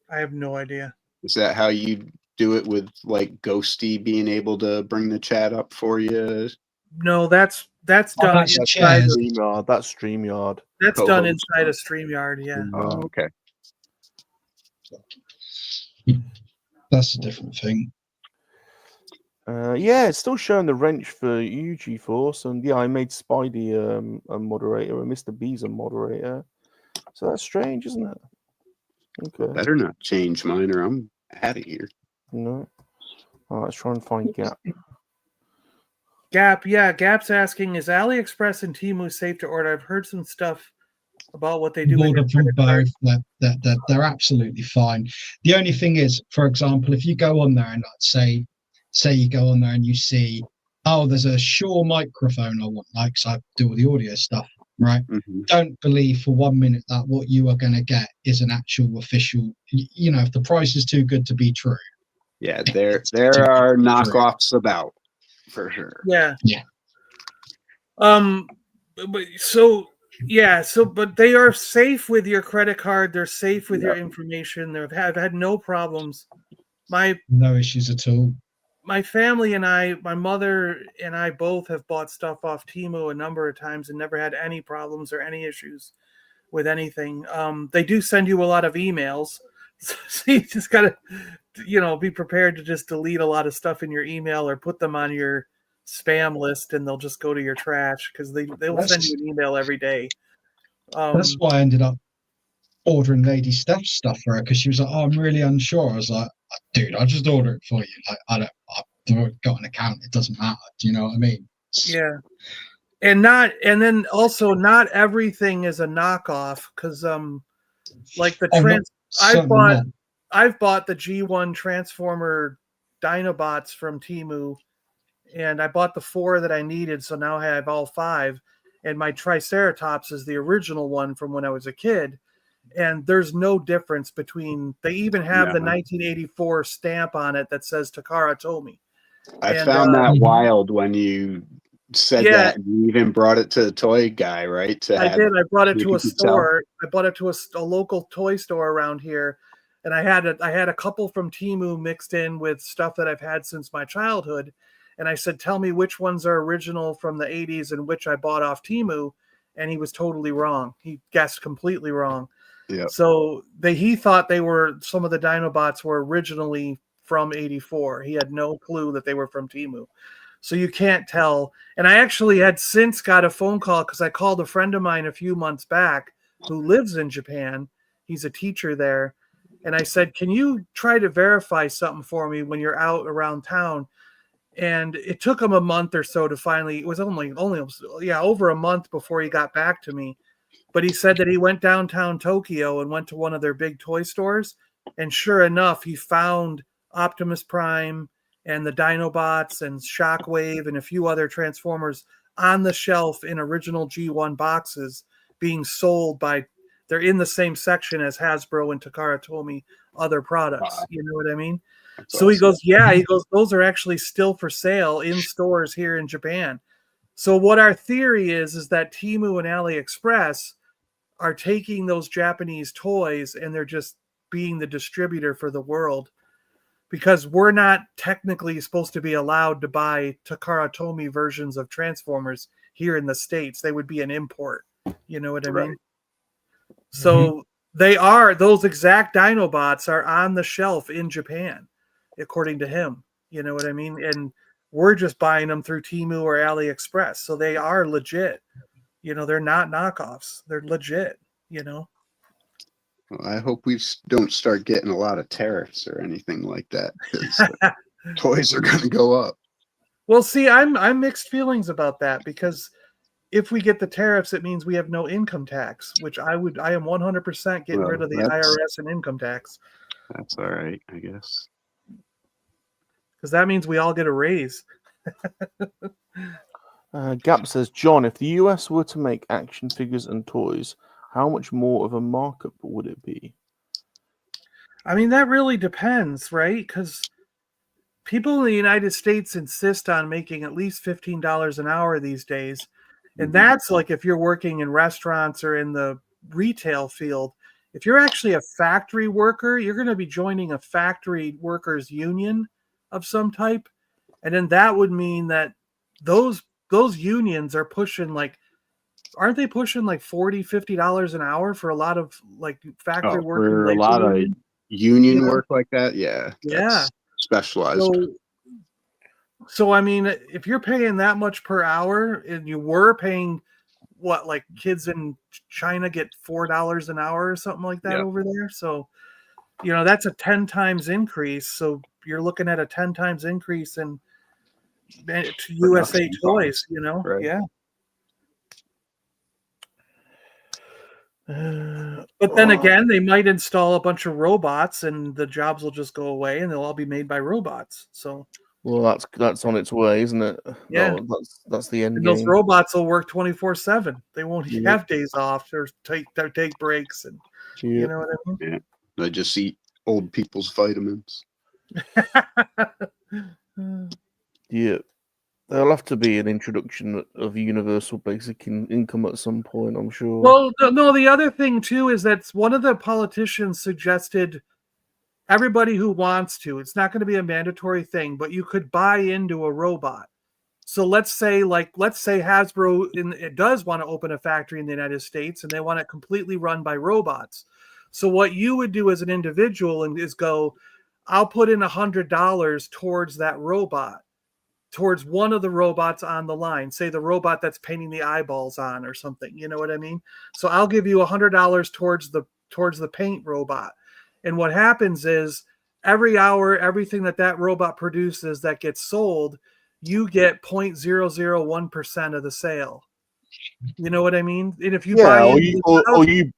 I have no idea. Is that how you do it with like Ghosty being able to bring the chat up for you? No, that's done inside StreamYard. That's StreamYard. That's done inside a StreamYard, yeah. Oh, okay. That's a different thing. Yeah, it's still showing the wrench for you, GeForce, and yeah, I made Spidey a moderator, and Mr. B's a moderator. So that's strange, isn't it? Okay. Better not change mine, or I'm out of here. No. All right, let's try and find Gap. Gap, yeah, Gap's asking, is AliExpress and Temu safe to order? I've heard some stuff about what they do. Order from both. They're absolutely fine. The only thing is, for example, if you go on there and say you go on there and you see, oh, there's a Shure microphone I want, like, so I do all the audio stuff, right? Mm-hmm. Don't believe for 1 minute that what you are going to get is an actual official. You know, if the price is too good to be true. Yeah, there are knockoffs about for sure. Yeah. Yeah. But they are safe with your credit card. They're safe with your information. I've had no problems. No issues at all. My family and my mother and I both have bought stuff off Temu a number of times and never had any problems or any issues with anything. They do send you a lot of emails, so you just gotta, be prepared to just delete a lot of stuff in your email or put them on your spam list, and they'll just go to your trash because they will send you an email every day. That's why I ended up ordering Lady Steph's stuff for her, because she was like, "Oh, I'm really unsure." I was like, "Dude, I'll just order it for you. Like, I've got an account. It doesn't matter. Do you know what I mean?" Yeah, and then also not everything is a knockoff, because like the I've bought the G1 Transformer Dinobots from Temu, and I bought the 4 that I needed, so now I have all 5. And my Triceratops is the original one from when I was a kid, and there's no difference between. They even have the 1984 stamp on it that says Takara Tomy. I found that wild when said that, and you even brought it to the toy guy, right? I did. I brought it to a store. I bought it to a local toy store around here, and I had a couple from Temu mixed in with stuff that I've had since my childhood. And I said, "Tell me which ones are original from the 80s and which I bought off Temu." And he was totally wrong. He guessed completely wrong. Yeah. So he thought some of the Dinobots were originally from 84. He had no clue that they were from Temu. So you can't tell. And I actually had since got a phone call, because I called a friend of mine a few months back who lives in Japan. He's a teacher there. And I said, "Can you try to verify something for me when you're out around town?" And it took him a month or so to finally, it was only over a month before he got back to me. But he said that he went downtown Tokyo and went to one of their big toy stores. And sure enough, he found Optimus Prime and the Dinobots and Shockwave and a few other Transformers on the shelf in original G1 boxes being sold they're in the same section as Hasbro and Takara Tomy other products. Wow. You know what I mean? That's so awesome. He goes, "Those are actually still for sale in stores here in Japan." So what our theory is that Temu and AliExpress are taking those Japanese toys and they're just being the distributor for the world, because we're not technically supposed to be allowed to buy Takara Tomy versions of Transformers here in the States. They would be an import. You know what I mean? So those exact Dinobots are on the shelf in Japan, according to him. You know what I mean? And we're just buying them through Temu or AliExpress. So they are legit. They're not knockoffs. They're legit, Well, I hope we don't start getting a lot of tariffs or anything like that, because toys are going to go up. Well, see, I'm mixed feelings about that, because if we get the tariffs, it means we have no income tax, which I am 100% getting rid of the IRS and income tax. That's all right, I guess. Because that means we all get a raise. Gap says, "John, if the US were to make action figures and toys, how much more of a markup would it be?" I mean, that really depends, right? Because people in the United States insist on making at least $15 an hour these days. And that's like if you're working in restaurants or in the retail field. If you're actually a factory worker, you're going to be joining a factory workers union of some type. And then that would mean that those unions are pushing aren't they pushing like $40, $50 an hour for a lot of like factory work? For a lot of union work like that? Yeah. Yeah. Specialized. So, I mean, if you're paying that much per hour and you were paying what, like kids in China get $4 an hour or something like that over there. So, that's a 10 times increase. So you're looking at a 10 times increase in USA toys, Right. Yeah. But then again, they might install a bunch of robots and the jobs will just go away and they'll all be made by robots. So, well, that's on its way, isn't it? Yeah. No, that's the end and game. those robots will work 24/7. They won't Yeah. have days off or take breaks, and you know what I mean. Yeah, they just eat old people's vitamins. Yeah, there'll have to be an introduction of universal basic income at some point, I'm sure. Well, no, the other thing too is that one of the politicians suggested everybody who wants to, it's not going to be a mandatory thing, but you could buy into a robot. So let's say Hasbro it does want to open a factory in the United States and they want it completely run by robots. So what you would do as an individual is go, I'll put in $100 towards that robot, towards one of the robots on the line, say the robot that's painting the eyeballs on or something. You know what I mean? So I'll give you $100 towards the paint robot. And what happens is every hour, everything that robot produces that gets sold, you get 0.001% of the sale. You know what I mean? And if you buy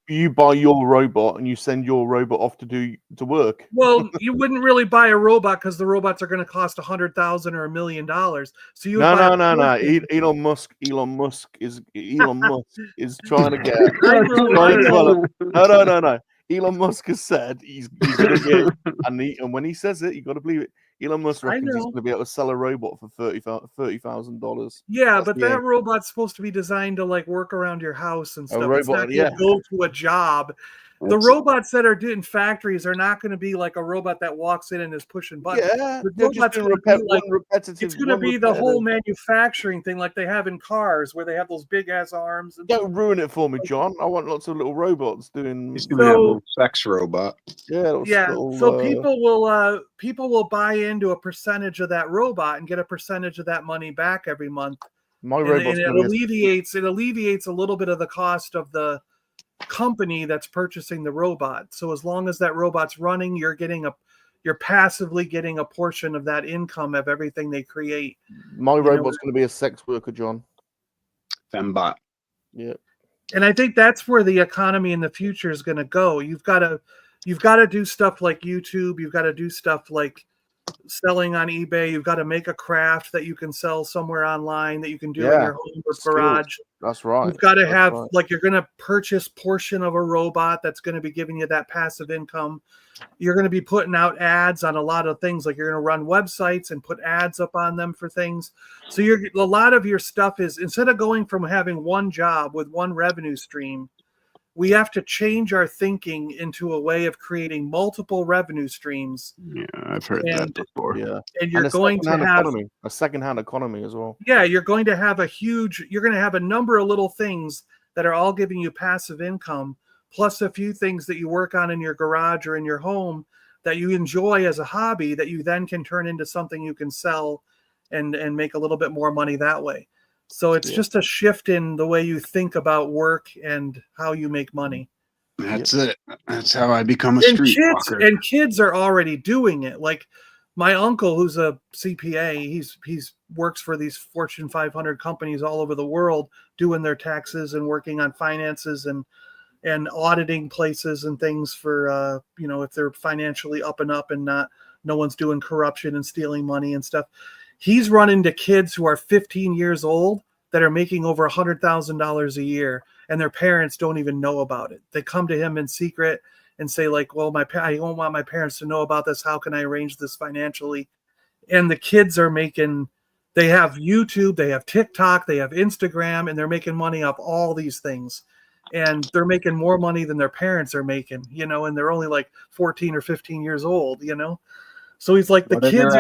you buy your robot and you send your robot off to work. Well, you wouldn't really buy a robot because the robots are going to cost $100,000 or $1 million. So you no. Elon Musk is trying to get. No. Elon Musk has said he's going to get, and when he says it, you got to believe it. Elon Musk reckons he's going to be able to sell a robot for $30,000. Yeah, but that robot's supposed to be designed to like work around your house and stuff. It's not going to go to a job. The robots that are in factories are not going to be like a robot that walks in and is pushing buttons. Yeah, it's going to be the whole manufacturing thing like they have in cars where they have those big ass arms. Don't ruin it for me, John. I want lots of little robots doing. He's going to have a little sex robot. So people will buy into a percentage of that robot and get a percentage of that money back every month. My robot alleviates a little bit of the cost of the company that's purchasing the robot. So as long as that robot's running, you're passively getting a portion of that income of everything they create. My robot's going to be a sex worker, John. Fembot. Yeah. And I think that's where the economy in the future is going to go. You've got to do stuff like YouTube. You've got to do stuff like selling on eBay. You've got to make a craft that you can sell somewhere online that you can do in your home or garage. That's right. You've got to have like you're going to purchase portion of a robot that's going to be giving you that passive income. You're going to be putting out ads on a lot of things. Like you're going to run websites and put ads up on them for things. So a lot of your stuff is, instead of going from having one job with one revenue stream, we have to change our thinking into a way of creating multiple revenue streams. Yeah, I've heard that before. Yeah, and you're going to have a second-hand economy as well. Yeah, you're going to have a number of little things that are all giving you passive income, plus a few things that you work on in your garage or in your home that you enjoy as a hobby that you then can turn into something you can sell and make a little bit more money that way. So it's just a shift in the way you think about work and how you make money. That's it. That's how I become a streetwalker. And kids are already doing it. Like my uncle, who's a CPA, he's works for these Fortune 500 companies all over the world, doing their taxes and working on finances and auditing places and things for if they're financially up and no one's doing corruption and stealing money and stuff. He's run into kids who are 15 years old that are making over $100,000 a year, and their parents don't even know about it. They come to him in secret and say, like, well, I don't want my parents to know about this. How can I arrange this financially? And the kids are they have YouTube, they have TikTok, they have Instagram, and they're making money off all these things. And they're making more money than their parents are making, and they're only like 14 or 15 years old, So he's like, the kids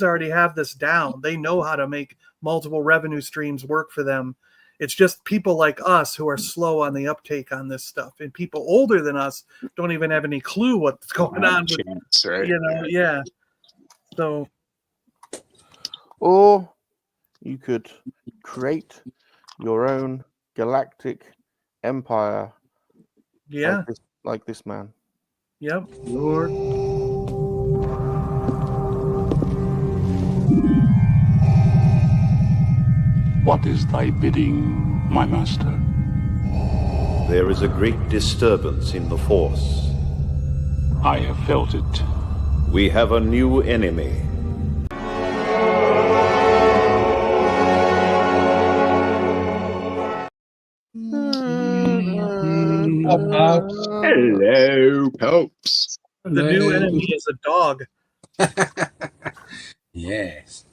already have this down. They know how to make multiple revenue streams work for them. It's just people like us who are slow on the uptake on this stuff, and people older than us don't even have any clue what's going on. Chance, right? Yeah. So or you could create your own galactic empire. Yeah. Like this man. Yep. Lord. What is thy bidding, my master? There is a great disturbance in the Force. I have felt it. We have a new enemy. Hello, Popes. The new enemy is a dog. Yes.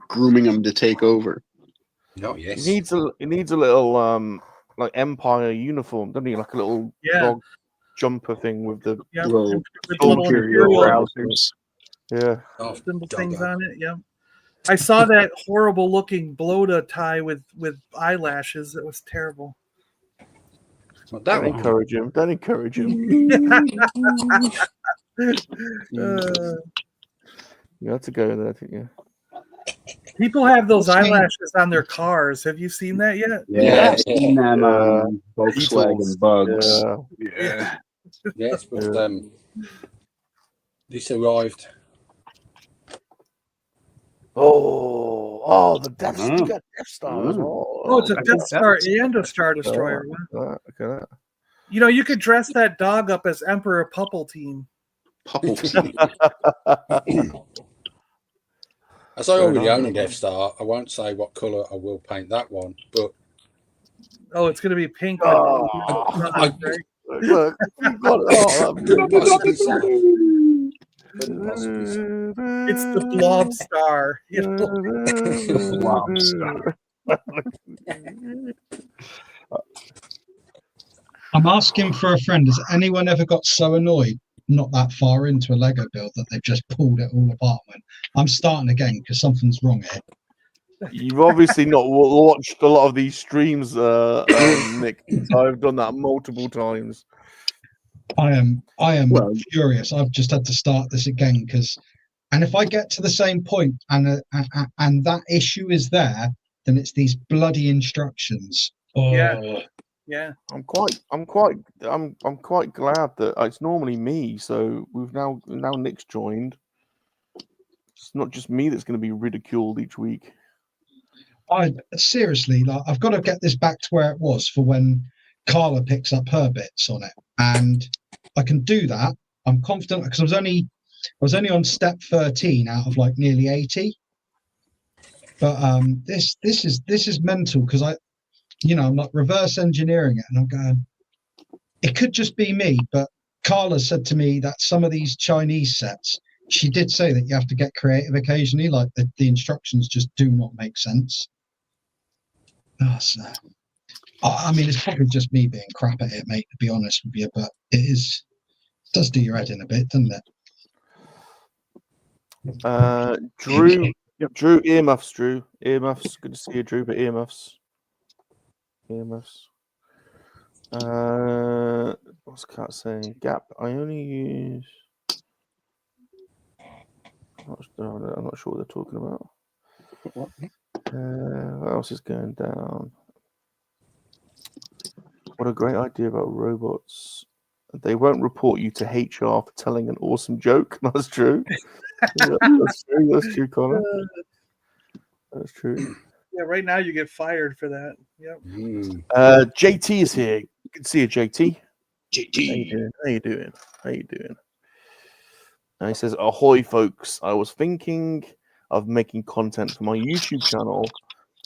Grooming him to take over. Oh, yes. He needs a little like Empire uniform, doesn't he? Like a little dog jumper thing with the Little Imperial trousers. Yeah. Symbol things on it. Yeah. I saw that horrible looking bloater tie with eyelashes. It was terrible. Well, Don't encourage him. Don't encourage him. You have to go there, I think. Yeah. People have those eyelashes on their cars. Have you seen that yet? Yeah, I've seen them on Volkswagen Bugs. Yeah. Yes, but this arrived. Oh, the Death Star. You got Death Star as well. Oh, it's a Death Star and a Star Destroyer. Look at that. You know, you could dress that dog up as Emperor Puppelteam. As I already own a Death Star, I won't say what colour I will paint that one, but it's going to be pink. Look, it's the Blob Star. You know? Blob Star. I'm asking for a friend. Has anyone ever got so annoyed not that far into a Lego build that they've just pulled it all apart? I'm starting again because something's wrong here. You've obviously not watched a lot of these streams, Nick. I've done that multiple times. I am furious. I've just had to start this again and if I get to the same point and that issue is there, then it's these bloody instructions. Yeah. I'm quite glad that it's normally me. So we've now Nick's joined. It's not just me that's going to be ridiculed each week. Seriously, I've got to get this back to where it was for when Carla picks up her bits on it, and I can do that. I'm confident because I was only on step 13 out of like nearly 80. But this is mental because I'm like reverse engineering it, and I'm going, it could just be me, but Carla said to me that some of these Chinese sets, she did say that you have to get creative occasionally, like the instructions just do not make sense. I mean, it's probably just me being crap at it, mate, to be honest with you, but it does do your head in a bit, doesn't it? Drew, earmuffs, Drew. Earmuffs. Good to see you, Drew, but earmuffs. Earmuffs. What's Cat saying? Gap. I only use. I'm not sure what they're talking about. What else is going down? What a great idea about robots. They won't report you to HR for telling an awesome joke. That's true. That's true. That's true, Connor. That's true. Yeah, right now you get fired for that. Yep. JT is here. Good to see you, JT. JT. How you doing? And he says, ahoy, folks. I was thinking of making content for my YouTube channel,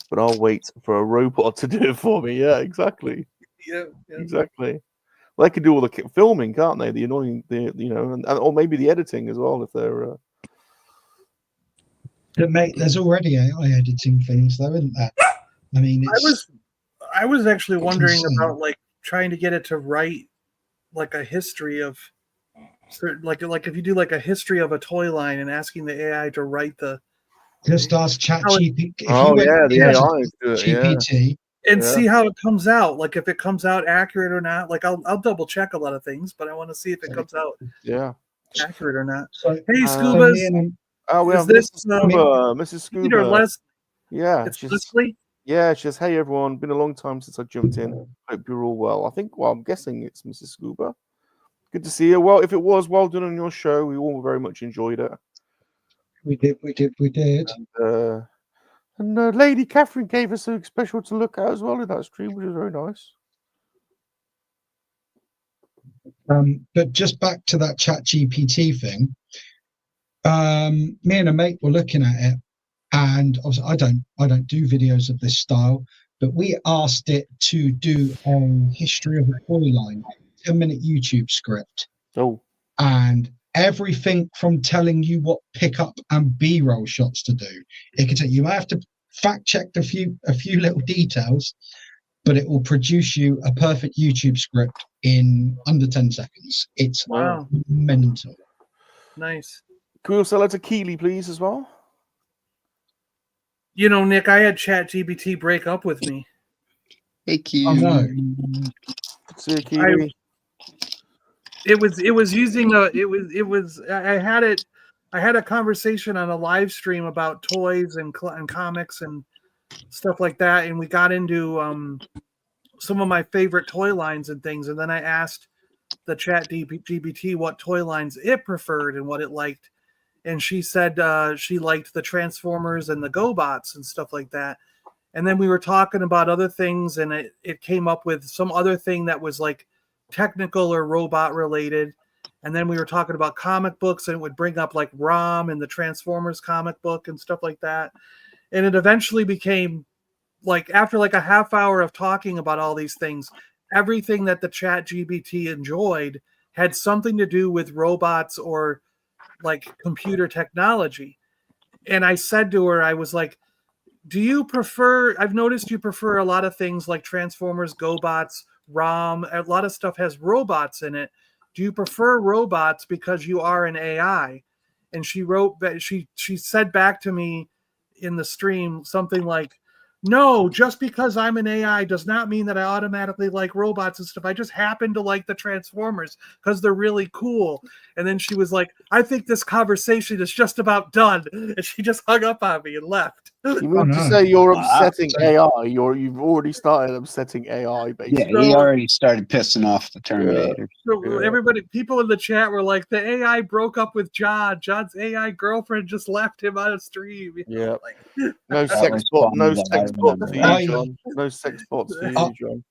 but I'll wait for a robot to do it for me. Yeah, exactly. Yeah. Exactly. Well, they can do all the filming, can't they? The annoying, or maybe the editing as well if they're. But mate, there's already AI editing things, though, isn't there? I mean, I was actually wondering about like trying to get it to write like a history of, like if you do like a history of a toy line and asking the AI to write the. Just ask ChatGPT. The AI GPT. And see how it comes out. Like if it comes out accurate or not. Like I'll double check a lot of things, but I want to see if it comes out accurate or not. So, hey, Scubas. Oh, we Is have this Mrs. Scuba. Mrs. Peter Scuba. Les? Yeah, It's she's Leslie. yeah. She says, "Hey everyone, been a long time since I jumped in. Hope you're all well." I think. Well, I'm guessing it's Mrs. Scuba. Good to see you. Well, if it was, well done on your show. We all very much enjoyed it. We did. And Lady Catherine gave us something special to look at as well in that stream, which is very nice. But just back to that Chat GPT thing. Me and a mate were looking at it, and obviously I don't do videos of this style, but we asked it to do a history of a toy line, 10-minute YouTube script. Oh. And everything from telling you what pickup and B-roll shots to do, it can tell you. You might have to fact check a few little details, but it will produce you a perfect YouTube script in under 10 seconds. It's Wow. mental. Nice. Can we also let to Keely, please, as well? You know, Nick, I had ChatGPT break up with me. Hey, Keely. Oh no. See you, Keely. It was using I had a conversation on a live stream about toys and comics and stuff like that, and we got into some of my favorite toy lines and things, and then I asked the ChatGPT what toy lines it preferred and what it liked, and she said she liked the Transformers and the GoBots and stuff like that. And then we were talking about other things, and it came up with some other thing that was like technical or robot related. And then we were talking about comic books, and it would bring up like ROM and the Transformers comic book and stuff like that. And it eventually became like, after like a half hour of talking about all these things, everything that the ChatGPT enjoyed had something to do with robots or like computer technology. And I said to her, I was like, do you prefer, I've noticed you prefer a lot of things like Transformers, GoBots, ROM, a lot of stuff has robots in it. Do you prefer robots because you are an AI? And she wrote, she said back to me in the stream something like, no, just because I'm an AI does not mean that I automatically like robots and stuff. I just happen to like the Transformers because they're really cool. And then she was like, I think this conversation is just about done. And she just hung up on me and left. You mean to say you're upsetting AI? You've already started upsetting AI, basically. Yeah, he already started pissing off the Terminator. So everybody, people in the chat were like, the AI broke up with John. John's AI girlfriend just left him on a stream. You know, like, no sex bot, no sex bot for you, John. No sex bots for you, John.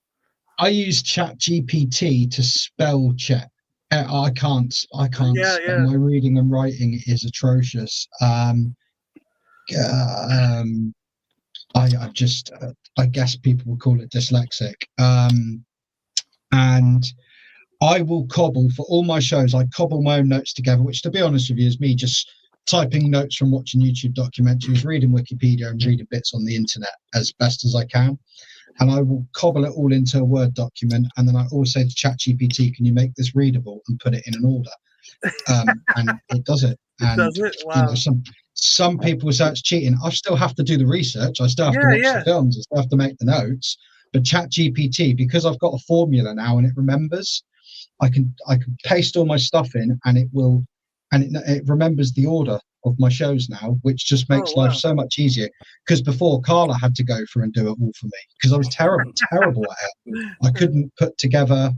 I use ChatGPT to spell check. I can't spell. My reading and writing is atrocious. I guess people would call it dyslexic. And I will cobble for all my shows. I cobble my own notes together, which, to be honest with you, is me just typing notes from watching YouTube documentaries, reading Wikipedia, and reading bits on the internet as best as I can. And I will cobble it all into a Word document, and then I always say to ChatGPT, "Can you make this readable and put it in an order?" And it does it. And does it? Wow. You know, some people say it's cheating. I still have to do the research. I still have to watch the films. I still have to make the notes. But ChatGPT, because I've got a formula now and it remembers, I can paste all my stuff in, and it will, and it remembers the order of my shows now, which just makes life so much easier. Because before, Carla had to go through and do it all for me because I was terrible at it. I couldn't put together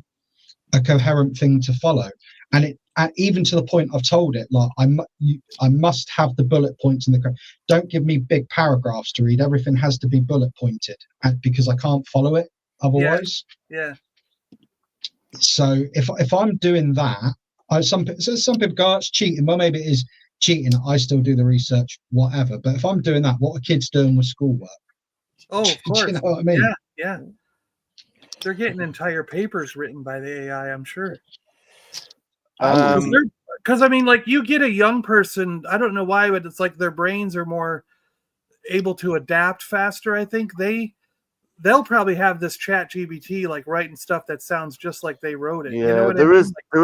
a coherent thing to follow, and it even to the point I've told it, like, I must have the bullet points in the. Don't give me big paragraphs to read. Everything has to be bullet pointed, because I can't follow it otherwise. Yeah. So if I'm doing that, some people go, oh, it's cheating. Well, maybe it is cheating. I still do the research, whatever. But if I'm doing that, what are kids doing with schoolwork? Oh, of course. Do you know what I mean? Yeah. They're getting entire papers written by the AI, I'm sure. Because I mean, like, you get a young person, I don't know why, but it's like their brains are more able to adapt faster. I think they'll probably have this ChatGPT like writing stuff that sounds just like they wrote it. Yeah, you know what there I mean?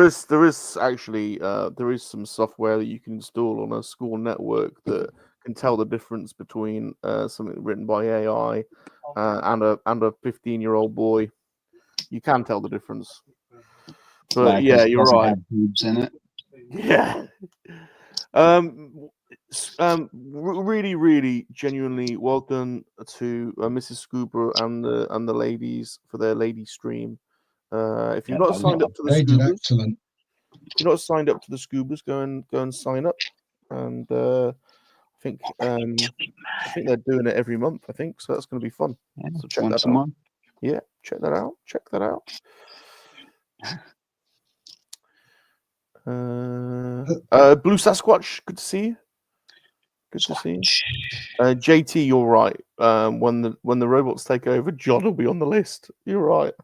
is there is actually there is some software that you can install on a school network that can tell the difference between something written by AI and a 15-year-old boy. You can tell the difference. But yeah, you're right. Have boobs in it. Yeah. Really, really, genuinely well done to Mrs. Scuba and the ladies for their lady stream. If you're not signed up to the They did Scubas, excellent. if you're not signed up to the Scubas, go and sign up. And I think they're doing it every month. I think so. That's going to be fun. Yeah, So check once that a out. month. Yeah, check that out. Check that out. Blue Sasquatch, good to see you. Good to see you. JT, you're right. When the robots take over, John will be on the list. You're right.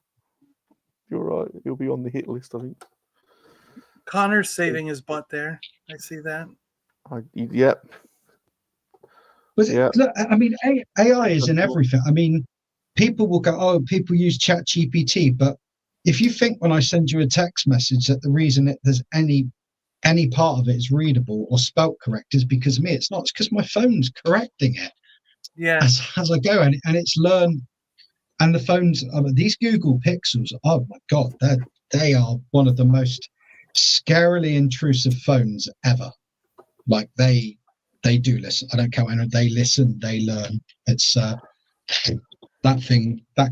You're right. He'll be on the hit list, I think. Connor's saving his butt there. I see that. Yep. Look, I mean, AI is in everything. I mean, people will go, "Oh, people use ChatGPT," but if you think when I send you a text message that the reason there's any part of it is readable or spelt correct is because of me, it's not. It's because my phone's correcting it. Yeah. As I go, and it's learned. And the phones, these Google Pixels, oh my God, they are one of the most scarily intrusive phones ever. Like they do listen. I don't care what, they listen, they learn. It's that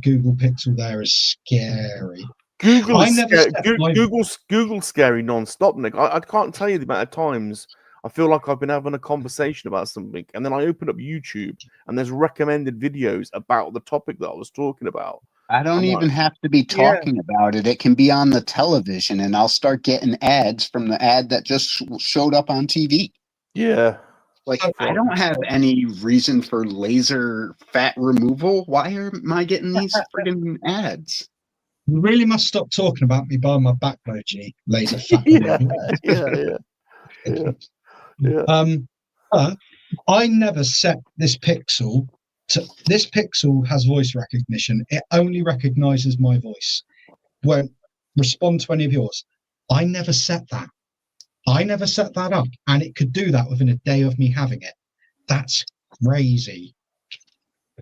Google Pixel there is scary. Google's scary non-stop, Nick. I can't tell you the amount of times I feel like I've been having a conversation about something, and then I open up YouTube, and there's recommended videos about the topic that I was talking about. I don't even have to be talking about it. It can be on the television, and I'll start getting ads from the ad that just showed up on TV. Yeah. Like, I don't have any reason for laser fat removal. Why am I getting these friggin' ads? You really must stop talking about me by my back, G. Laser fat removal. I never set this Pixel to. This Pixel has voice recognition. It only recognizes my voice. Won't respond to any of yours. I never set that. I never set that up, and it could do that within a day of me having it. That's crazy.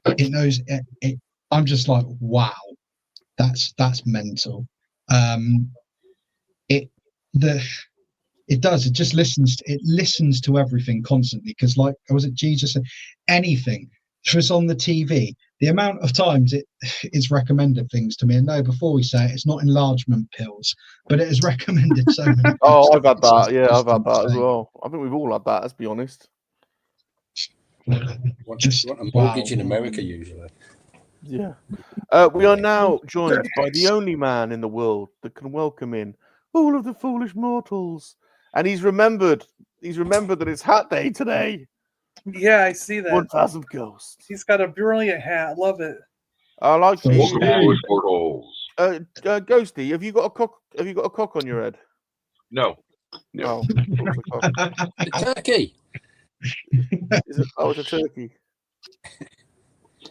It knows it. I'm just like, wow, that's mental. It does. It just listens. It listens to everything constantly. Because, like, was it G just said, anything. If it's on the TV, the amount of times it's recommended things to me. And no, before we say it, it's not enlargement pills, but it has recommended so many. Oh, I've had that. Yeah, I've had that as well. I think we've all had that. Let's be honest. Just want a mortgage in America usually. Yeah. We are now joined by the only man in the world that can welcome in all of the foolish mortals. And he's remembered that it's Hat Day today. Yeah, I see that. 1,000 ghosts. He's got a brilliant hat. Love it. I like it. Foolish mortals. Ghosty, have you got a cock? Have you got a cock on your head? No. No. Turkey. It's a turkey.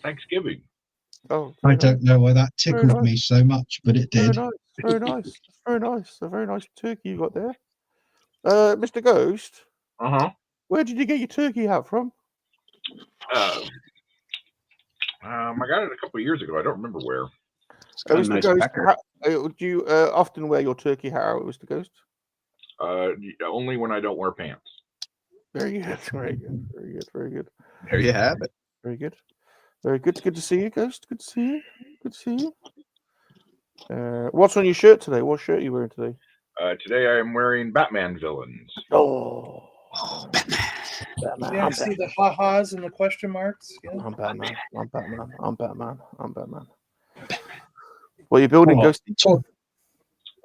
Thanksgiving. Oh, I don't know why that tickled me so much, but it did. Very nice. Very nice. A very nice turkey you got there. Mr. Ghost. Where did you get your turkey hat from? I got it a couple of years ago. I don't remember where. Mr. Ghost, do you often wear your turkey hat out, Mr. Ghost? Only when I don't wear pants. Very good. Very good. Very good. Very good. There you have it. Very good. Very good. Good to see you, Ghost. Good to see you. Good to see you. What's on your shirt today? What shirt are you wearing today? Today I am wearing Batman villains. Oh, Batman. Yeah, I see the ha-has and the question marks. Yeah. I'm Batman. I'm Batman. I'm Batman. I'm Batman. What are you building, Ghosty?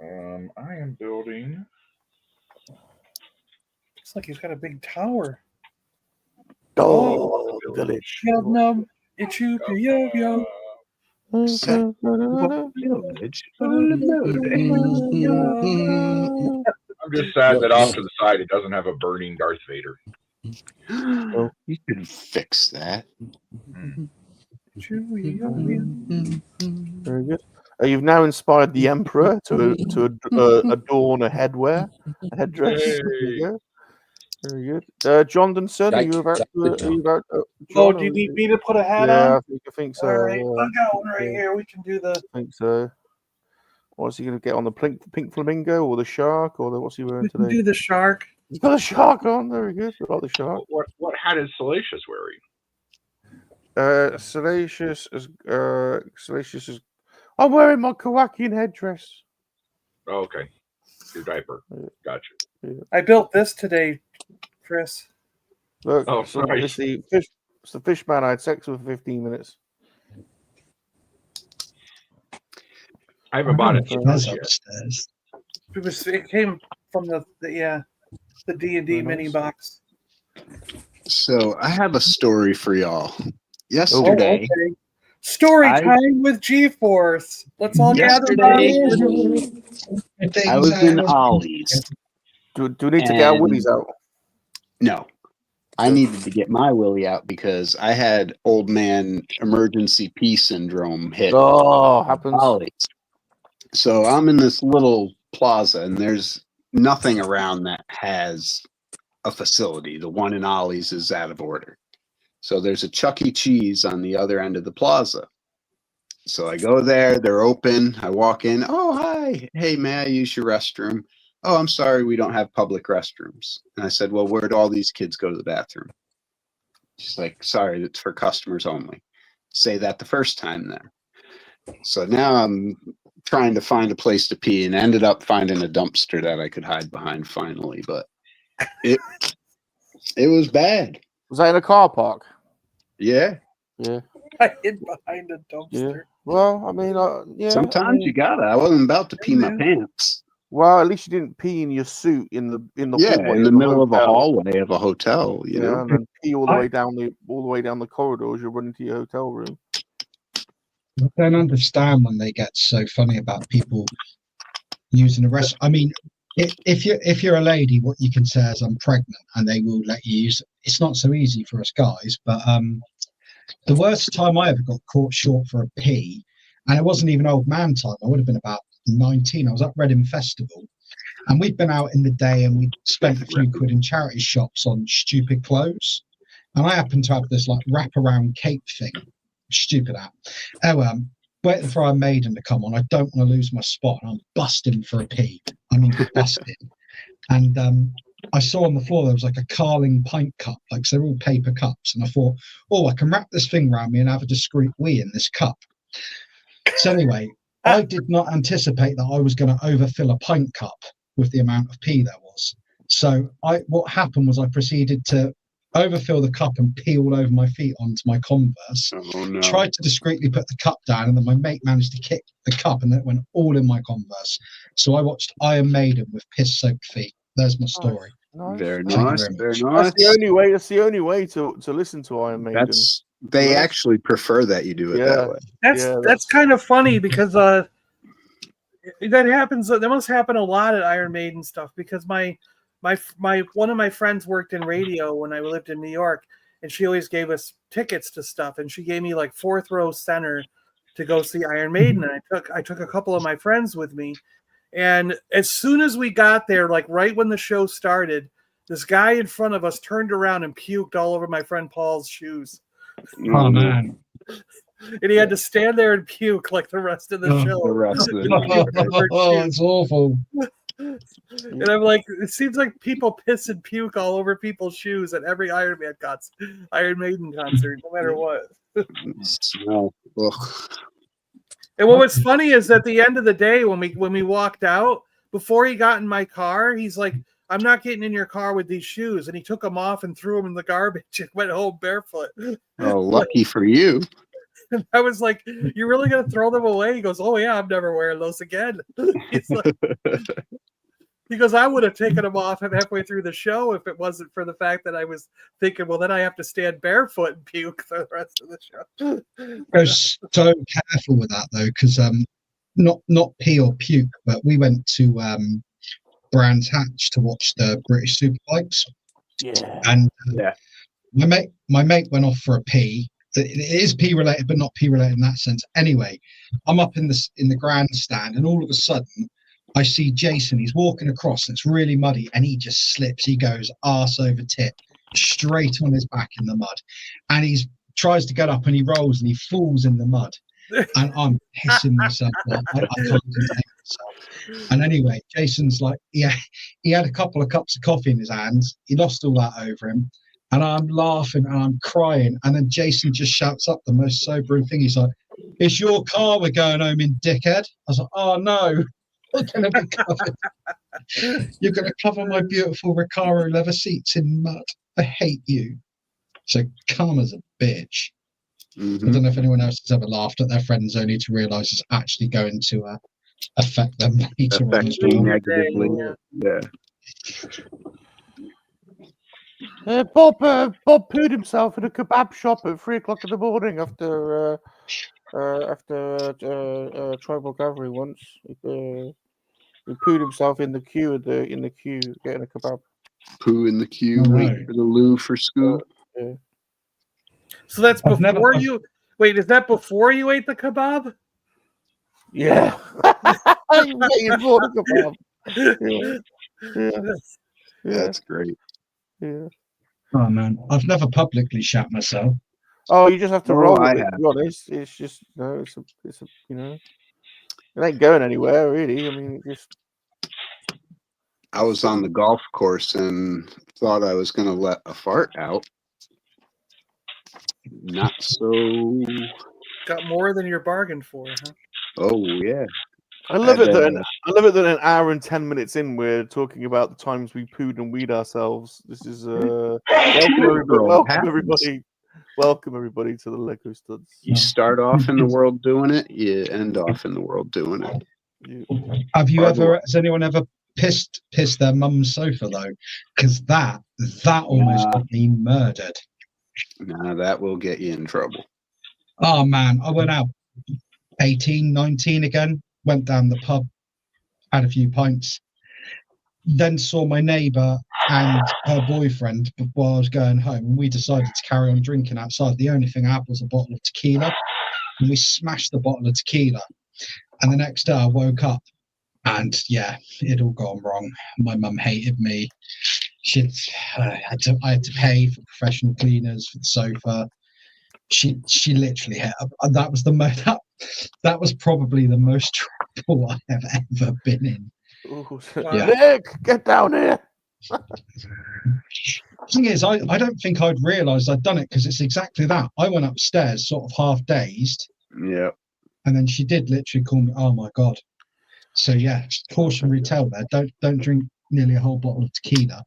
I am building. Looks like he's got a big tower. Oh, village. Nub, it's you, yo yo. I'm just sad that off to the side it doesn't have a burning Darth Vader. Oh, you can fix that. Very good. You've now inspired the Emperor to adorn a headdress. Hey. Very good. John Dunson, are you about to? Oh, do you need me to put a hat on? Yeah, I think so. All right, I got one right here. We can do the. I think so. What's he going to get on the pink flamingo or the shark or what's he wearing We today? can do the shark. He's got a shark on. Very good. Got the shark. What hat is Salacious wearing? Salacious is. I'm wearing my KoWaKiaN headdress. Oh, okay. Your diaper. Gotcha. I built this today, Chris. Look, Oh, so nice. it's the fish. It's the fish man I had sex with for 15 minutes. I haven't bought it That's yet. upstairs. It came from the D&D mini box. So I have a story for y'all. Yesterday, okay. Story time with G-Force. Let's all gather around. I was in Ollie's. Do we need to get our willies out? No. I needed to get my willy out because I had old man emergency pee syndrome hit. Oh, happens. Ollie's. So I'm in this little plaza, and there's nothing around that has a facility. The one in Ollie's is out of order. So there's a Chuck E. Cheese on the other end of the plaza. So I go there, they're open. I walk in. Oh, hi. Hey, may I use your restroom? Oh, I'm sorry, we don't have public restrooms. And I said, well, where'd all these kids go to the bathroom? She's like, sorry, it's for customers only. Say that the first time there. So now I'm trying to find a place to pee and ended up finding a dumpster that I could hide behind finally. But it was bad. Was that in a car park? Yeah. Yeah. I hid behind a dumpster. Yeah. Well, I mean, yeah. Sometimes you gotta. I wasn't about to pee my pants. Well, at least you didn't pee in your suit in the hallway in the middle of a hallway of a hotel. You know, and then pee all the way down the corridor as you run into your hotel room. I don't understand when they get so funny about people using the rest. I mean, if you're a lady, what you can say is I'm pregnant, and they will let you use it. It's not so easy for us guys, but the worst time I ever got caught short for a pee, and it wasn't even old man time. I would have been about 19. I was at Reading Festival, and we'd been out in the day, and we'd spent a few quid in charity shops on stupid clothes. And I happened to have this like wraparound cape thing. Stupid app. Anyway, I'm waiting for Iron Maiden to come on. I don't want to lose my spot. I'm busting for a pee. I mean, busting. And I saw on the floor there was like a Carling pint cup, like so they're all paper cups. And I thought, oh, I can wrap this thing around me and have a discreet wee in this cup. So anyway, I did not anticipate that I was going to overfill a pint cup with the amount of pee there was. So what happened was I proceeded to overfill the cup and pee all over my feet onto my Converse. Oh, no. Tried to discreetly put the cup down, and then my mate managed to kick the cup, and it went all in my Converse. So I watched Iron Maiden with piss-soaked feet. There's my story. Nice. Very Thank you nice. very Very much. nice. That's the only way. That's the only way to listen to Iron Maiden. They actually prefer that you do it that way. That's kind of funny because that happens. That must happen a lot at Iron Maiden stuff because my one of my friends worked in radio when I lived in New York, and she always gave us tickets to stuff, and she gave me like 4th row center to go see Iron Maiden. And I took a couple of my friends with me, and as soon as we got there, like right when the show started, this guy in front of us turned around and puked all over my friend Paul's shoes. Oh man. And he had to stand there and puke like the rest of the show. The rest of it. Oh, it's awful. And I'm like, it seems like people piss and puke all over people's shoes at every Iron Maiden concert, no matter what. Smell. And what was funny is at the end of the day, when we walked out, before he got in my car, he's like, I'm not getting in your car with these shoes. And he took them off and threw them in the garbage and went home barefoot. Oh, lucky for you. And I was like, you're really going to throw them away? He goes, oh, yeah, I'm never wearing those again. He's like, he goes, I would have taken them off halfway through the show if it wasn't for the fact that I was thinking, well, then I have to stand barefoot and puke for the rest of the show. I was so careful with that, though, because not pee or puke, but we went to Brands Hatch to watch the British Superbikes. Yeah. And my mate went off for a pee. It is pee related, but not pee related in that sense. Anyway, I'm up in the grandstand, and all of a sudden, I see Jason. He's walking across, and it's really muddy, and he just slips. He goes arse over tit, straight on his back in the mud, and he tries to get up, and he rolls, and he falls in the mud, and I'm pissing myself off. I can't contain myself. And anyway, Jason's like, yeah, he had a couple of cups of coffee in his hands. He lost all that over him. And I'm laughing and I'm crying. And then Jason just shouts up the most sobering thing. He's like, it's your car we're going home in, dickhead. I was like, oh no, we're going to be covered. You're going to cover my beautiful Recaro leather seats in mud. I hate you. So Karma's a bitch. I don't know if anyone else has ever laughed at their friends only to realise it's actually going to affect them later on as well. Negatively. Yeah. Bob pooed himself in a kebab shop at 3 o'clock in the morning after tribal gathering once. He pooed himself in the queue getting a kebab. Poo in the queue, wait for the loo for school. Yeah. So that's before you. Wait, is that before you ate the kebab? Yeah. You bought a kebab. Yeah. That's great. Yeah. Oh man, I've never publicly shat myself. Oh, you just have to roll with it. have. To be honest, it's just it's a it ain't going anywhere really. I mean, I was on the golf course and thought I was going to let a fart out. Not so. Got more than you bargained for, huh? Oh yeah. I love it that an hour and 10 minutes in we're talking about the times we pooed and weed ourselves. This is welcome everybody to the Lego Studs. You start off in the world doing it, you end off in the world doing it. Has anyone ever pissed their mum's sofa though? Because that almost got me murdered. Nah, that will get you in trouble. Oh man, I went out 18, 19 again, went down the pub, had a few pints, then saw my neighbour and her boyfriend while I was going home, and we decided to carry on drinking outside. The only thing I had was a bottle of tequila, and we smashed the bottle of tequila. And the next day I woke up and yeah, it all gone wrong. My mum hated me. I had to pay for professional cleaners for the sofa. She literally hit up. That was that was probably the most trouble I have ever been in. Ooh, yeah. Nick, get down here. The thing is, I don't think I'd realised I'd done it because it's exactly that. I went upstairs sort of half dazed. Yeah. And then she did literally call me, oh my God. So yeah, cautionary tale there. Don't drink nearly a whole bottle of tequila.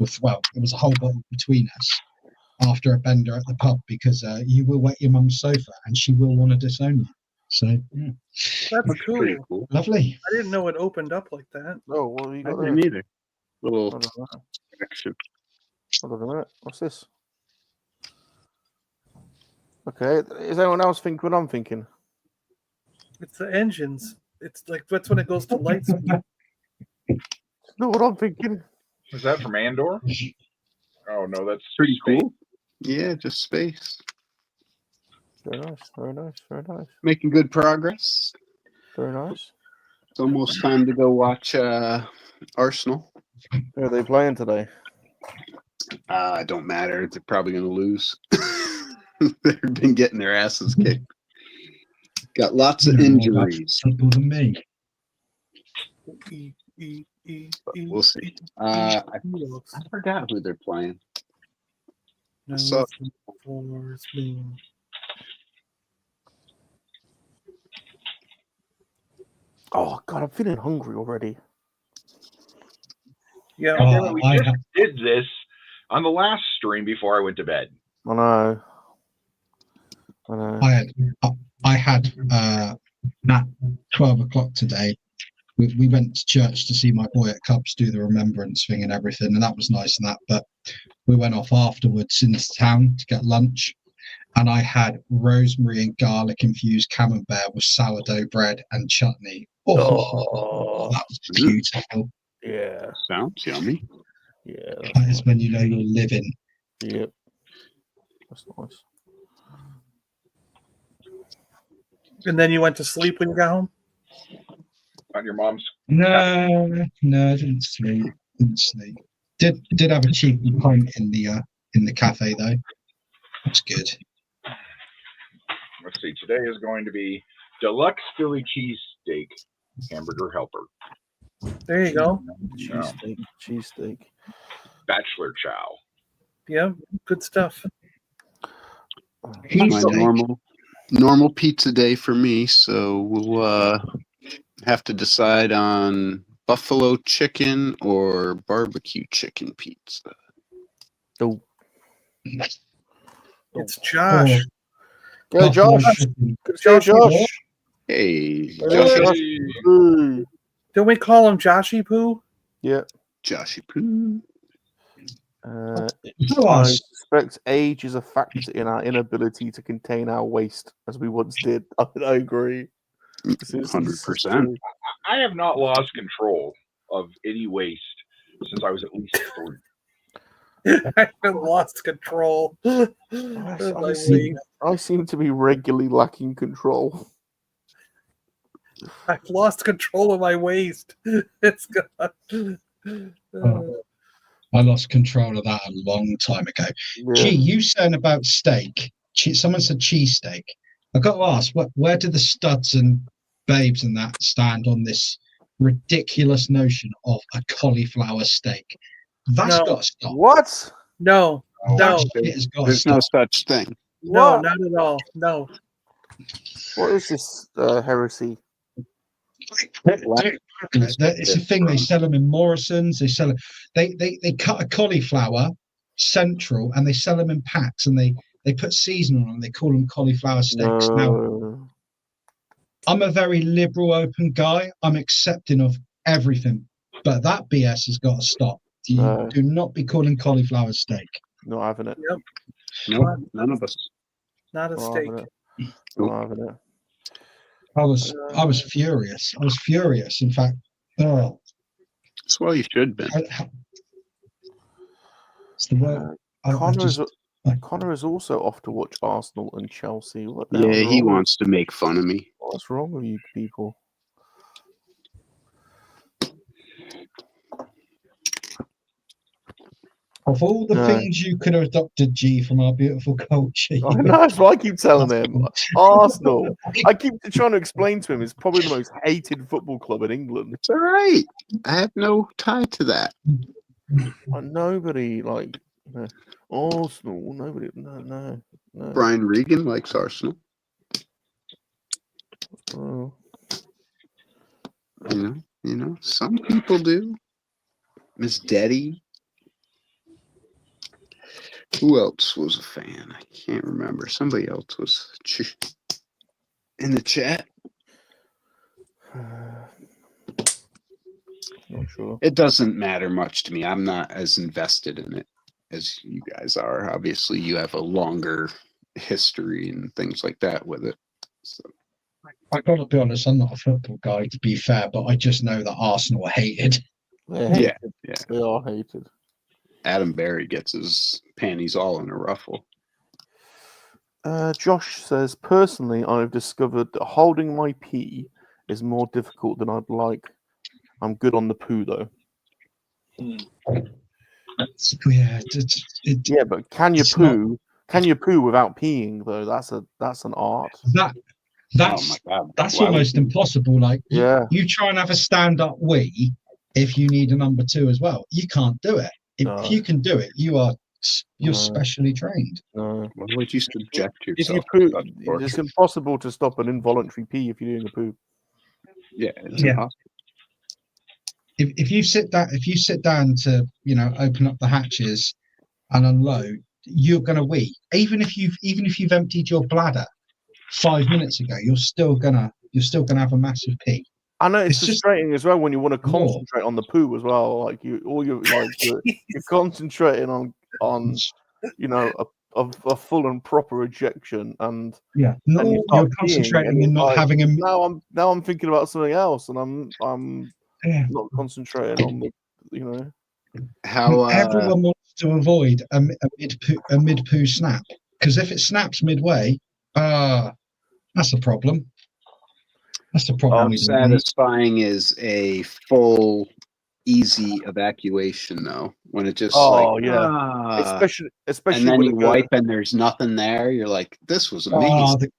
It was a whole bottle between us after a bender at the pub, because you will wet your mum's sofa and she will want to disown you. So yeah. That's cool. Cool. Lovely. I didn't know it opened up like that. Oh, well, you got I didn't either. Little action. Hold on a minute. What's this? Okay. Is anyone else think what I'm thinking? It's the engines. It's like that's when it goes to light speed. Not what I'm thinking. Is that from Andor? Oh no, that's pretty cool. Yeah, just space. Very nice, very nice, very nice. Making good progress. Very nice. It's almost time to go watch Arsenal. Who are they playing today? It don't matter. They're probably going to lose. They've been getting their asses kicked. Got lots of injuries. Simple to me. We'll see. I forgot who they're playing. So, oh God, I'm feeling hungry already. Yeah, we just did this on the last stream before I went to bed. I know. I had at 12 o'clock today. We went to church to see my boy at Cubs do the remembrance thing and everything, and that was nice and that. But we went off afterwards into town to get lunch, and I had rosemary and garlic infused camembert with sourdough bread and chutney. Oh, that was beautiful. Yeah, sounds yummy. Yeah, that is when you know you're living. Yep, that's nice. And then you went to sleep when you got home? On your mom's? No, I didn't sleep. Did have a cheeky pint in the cafe though. That's good. Let's see. Today is going to be deluxe Philly cheese steak. Hamburger helper. There you go. Cheesesteak. Bachelor chow. Yeah, good stuff. My normal pizza day for me, so we'll have to decide on buffalo chicken or barbecue chicken pizza. Oh. It's Josh. Go, Josh. Good Josh. Hey, Josh. Don't we call him Joshy Poo? Yeah. Joshy Poo. I suspect age is a factor in our inability to contain our waste, as we once did. I agree. 100%. I have not lost control of any waste since I was at least 3. I haven't lost control. I seem to be regularly lacking control. I've lost control of my waist. It's gone. I lost control of that a long time ago. Yeah. Gee, you saying about steak? Someone said cheesesteak. I've got to ask, where do the studs and babes and that stand on this ridiculous notion of a cauliflower steak? That's got to stop. What? No. There's no such thing. No, not at all. No. What is this heresy? It's a thing. They sell them in Morrison's. They sell it. They cut a cauliflower central and they sell them in packs, and they put seasoning on them. They call them cauliflower steaks. Now, I'm a very liberal, open guy. I'm accepting of everything, but that BS has got to stop. Do not be calling cauliflower steak. Not having it. Yep. No, none of us. Not a steak. Not having it. I was furious. I was furious. In fact, that's why you should be. It's the word. Connor is also off to watch Arsenal and Chelsea. What the Yeah, hell he wants to make fun of me. What's wrong with you people? Of all the things you could have adopted, G, from our beautiful culture. I know, that's what I keep telling him. Arsenal. I keep trying to explain to him it's probably the most hated football club in England. It's all right. I have no tie to that. Nobody, Arsenal. Nobody, no. Brian Regan likes Arsenal. Oh. You know, some people do. Miss Deddy. Who else was a fan? I can't remember. Somebody else was in the chat. Not sure. It doesn't matter much to me. I'm not as invested in it as you guys are. Obviously, you have a longer history and things like that with it. So. I got to be honest, I'm not a football guy, to be fair, but I just know that Arsenal are hated. Yeah. They are hated. Adam Berry gets his panties all in a ruffle. Josh says, personally, I've discovered that holding my pee is more difficult than I'd like. I'm good on the poo, though. Yeah, but can you poo? Can you poo without peeing, though? That's an art. That's almost impossible. Like, you try and have a stand-up wee if you need a number 2 as well. You can't do it. If you can do it, you're specially trained. Why would you subject yourself? If you poo, it's impossible to stop an involuntary pee if you're doing a poo. Yeah, it's impossible. If you sit down to open up the hatches and unload, you're gonna wee. Even if you've emptied your bladder 5 minutes ago, you're still gonna have a massive pee. I know it's frustrating as well when you want to concentrate on the poo as well. Like you're concentrating on a full and proper ejection, and you're concentrating and not having a. Now I'm thinking about something else, and I'm not concentrating on the how everyone wants to avoid a mid poo snap, because if it snaps midway, that's a problem. That's the problem. Satisfying is a full, easy evacuation, though. When it just especially and then you wipe and there's nothing there. You're like, this was amazing.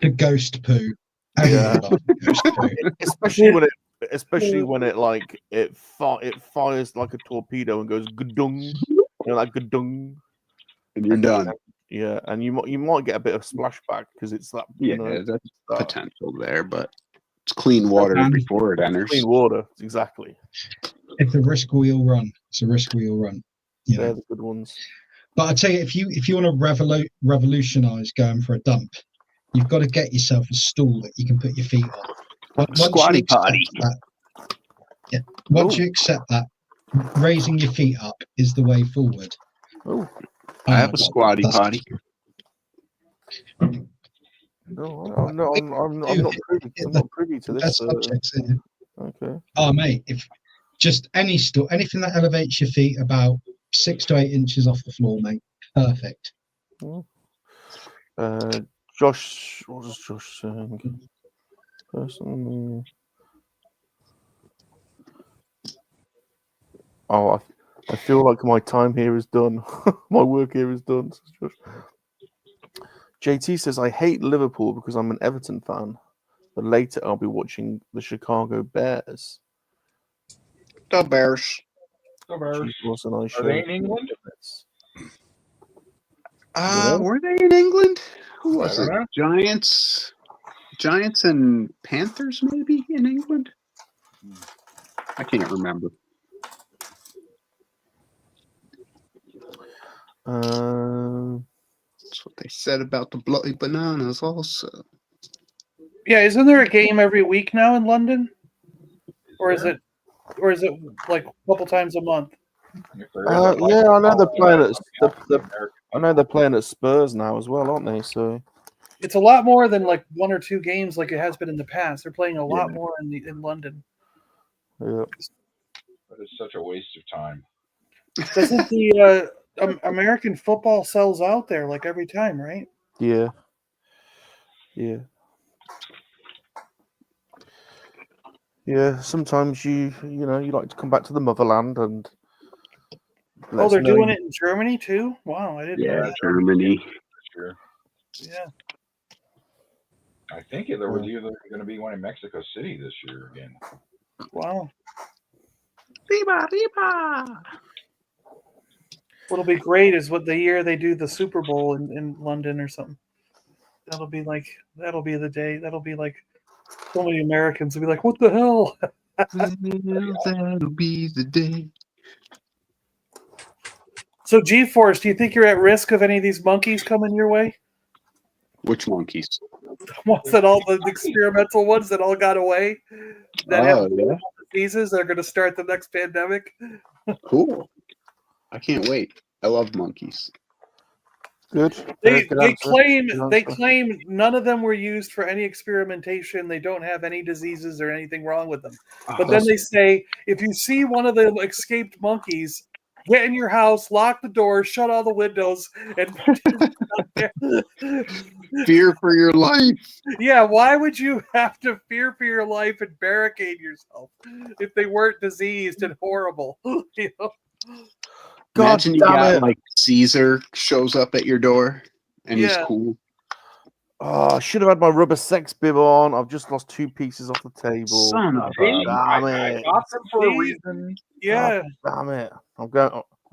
The ghost poo. Yeah. Goes through. especially when it like it fires like a torpedo and goes gadung, like gadung, And you're done. Yeah, and you might get a bit of splashback because it's that. Yeah, You know, that's potential there, but it's clean water before it enters. Clean water, exactly. It's a risk we all run. It's a risk we all run. You know? They're the good ones. But I tell you, if you want to revolutionise going for a dump, you've got to get yourself a stool that you can put your feet on. Squatty potty. Once you accept that, raising your feet up is the way forward. Oh, I have a squatty potty. No, I'm not privy to this. Okay. Oh, mate, if just any stool, anything that elevates your feet about 6 to 8 inches off the floor, mate, perfect. Josh, what was Josh saying? Personally, I feel like my time here is done. My work here is done. JT says, I hate Liverpool because I'm an Everton fan, but later I'll be watching the Chicago Bears. The Bears. Are they in England? Were they in England? Who was it? Giants and Panthers, maybe in England. I can't remember. That's what they said about the bloody bananas, also. Yeah, isn't there a game every week now in London, or is it like a couple times a month? Yeah, I know they're playing at I know they're playing at Spurs now as well, aren't they? So it's a lot more than like 1 or 2 games like it has been in the past. They're playing a lot more in London. Yeah, But it's such a waste of time. Doesn't the American football sells out there like every time, right? Yeah. Sometimes you like to come back to the motherland and. Oh, they're doing it in Germany too. Wow, I didn't know that. Germany. Sure. Yeah. I think there was either going to be one in Mexico City this year again. Wow. Viva! What'll be great is what the year they do the Super Bowl in London or something. That'll be the day. That'll be like so many Americans will be like, what the hell? That'll be the day. So G-Force, do you think you're at risk of any of these monkeys coming your way? Which monkeys? The ones that all the experimental ones that all got away that have diseases that are going to start the next pandemic. Cool. I can't wait. I love monkeys. Good. They claim none of them were used for any experimentation. They don't have any diseases or anything wrong with them. But then they say if you see one of the escaped monkeys, get in your house, lock the doors, shut all the windows, and fear for your life. Yeah, why would you have to fear for your life and barricade yourself if they weren't diseased and horrible? You know? Imagine you got like Caesar shows up at your door and he's cool. Oh, I should have had my rubber sex bib on. I've just lost 2 pieces off the table. Son of a damn I it! got them for a reason. Yeah. God, damn it! I'm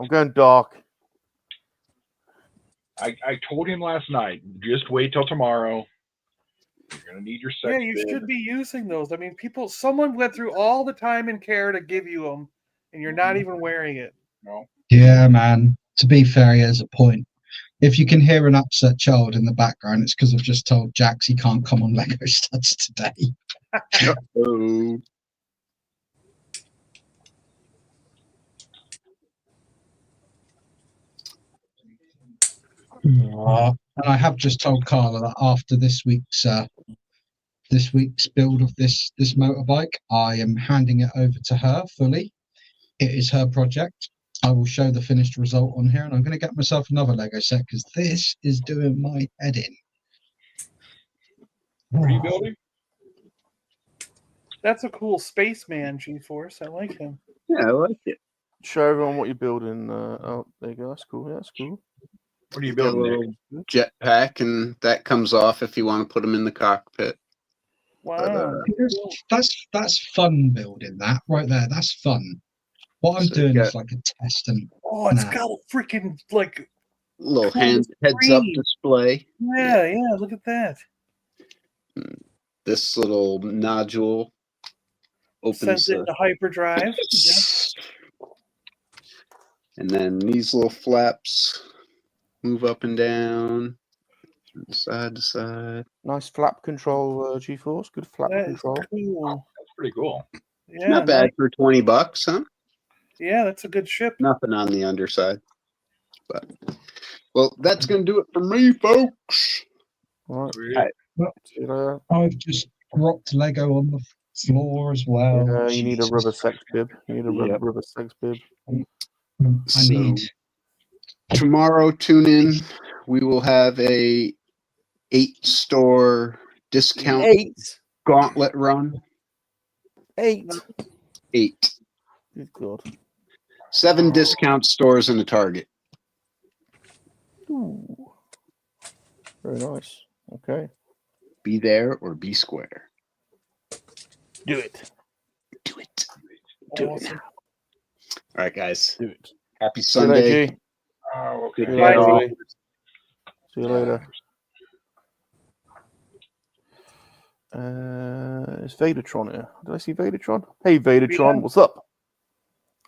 going dark. I told him last night, just wait till tomorrow. You're gonna need your sex. Yeah, you should be using those. I mean, someone went through all the time and care to give you them, and you're not even wearing it. No. Yeah, man. To be fair, he has a point. If you can hear an upset child in the background, it's because I've just told Jax he can't come on Lego Studs today. And I have just told Carla that after this week's build of this motorbike, I am handing it over to her fully. It is her project. I will show the finished result on here, and I'm going to get myself another Lego set because this is doing my head in. What are you building? That's a cool spaceman, G-Force. I like him. Yeah, I like it. Show everyone what you're building. Oh, there you go. That's cool. Yeah, that's cool. What are you building? Jetpack, and that comes off if you want to put them in the cockpit. Wow. That's fun building that right there. That's fun. What I'm So doing you is got- like a test and Oh, it's Nah. got a freaking like Little cool heads up screen. display. Yeah, look at that. This little nodule opens Sends it into hyperdrive. Yeah. and then these little flaps move up and down, from side to side. Nice flap control, G-Force. Good flap That is control. cool. That's pretty cool. Yeah, Not bad nice. for $20, huh? Yeah, that's a good ship. Nothing on the underside. But well, that's gonna do it for me, folks. All Sweet. right. See you later. I've just dropped Lego on the floor as well. Yeah, you need a Jesus. rubber sex bib. You need a Yep. rubber sex bib. I need. Tomorrow, tune in. We will have a 8-store discount 8. gauntlet run. 8. 8. Good God. 7 discount stores in the Target. Ooh. Very nice. Okay. Be there or be square. Do it. Do it. Do it Awesome. now. All right, guys. Do it. Happy See you later, Sunday. G. Oh, okay. See you Bye, later, G. Ollie. See you later. Is Vadertron here? Did I see Vadertron? Hey, Vadertron, Yeah. what's up?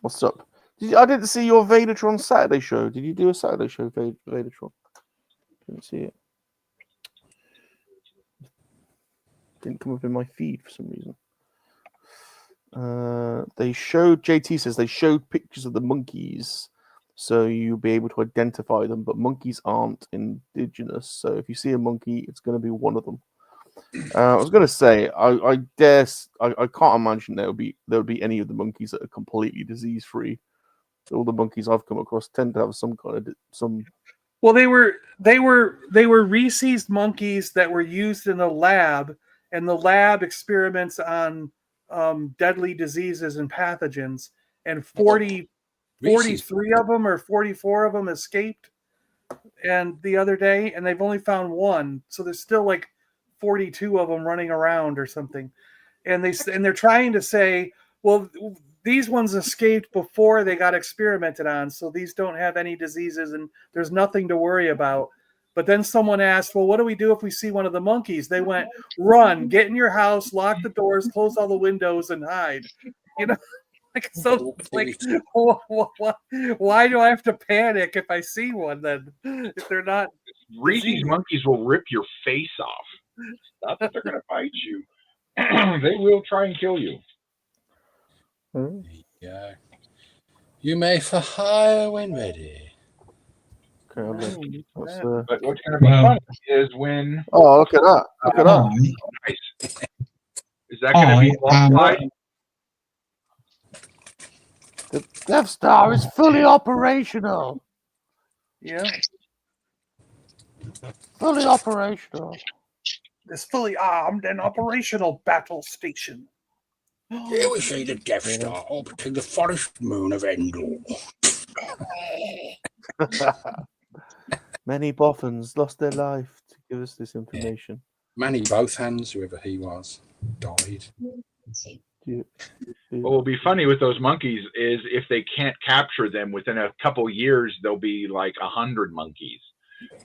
What's up? I didn't see your Vadertron Saturday show. Did you do a Saturday show, Vadertron? Didn't see it. Didn't come up in my feed for some reason. They showed, JT says, they showed pictures of the monkeys so you'll be able to identify them, but monkeys aren't indigenous. So if you see a monkey, it's going to be one of them. I was going to say, I can't imagine there would be any of the monkeys that are completely disease free. All the monkeys I've come across tend to have some kind of some. Well, they were rhesused monkeys that were used in the lab, and the lab experiments on deadly diseases and pathogens, and 43 of them or 44 of them escaped, and the other day, and they've only found one, so there's still like 42 of them running around or something, and they're trying to say, well, these ones escaped before they got experimented on, so these don't have any diseases and there's nothing to worry about. But then someone asked, well, what do we do if we see one of the monkeys? They went, run, get in your house, lock the doors, close all the windows, and hide. You know, like, so like, why do I have to panic if I see one then? If they're not Reese's monkeys will rip your face off. Not that they're going to bite you. They will try and kill you. Yeah. You may for hire when ready. Okay, But what's going to be fun is when. Oh, look at that! Look at that! Nice. Is that going to be alongside? The Death Star is fully operational. Yeah. Fully operational. This fully armed and operational battle station. Here we see the Death Star orbiting the forest moon of Endor. Many boffins lost their life to give us this information. Manny both hands, whoever he was, died. What will be funny with those monkeys is if they can't capture them within a couple years, there'll be like 100 monkeys.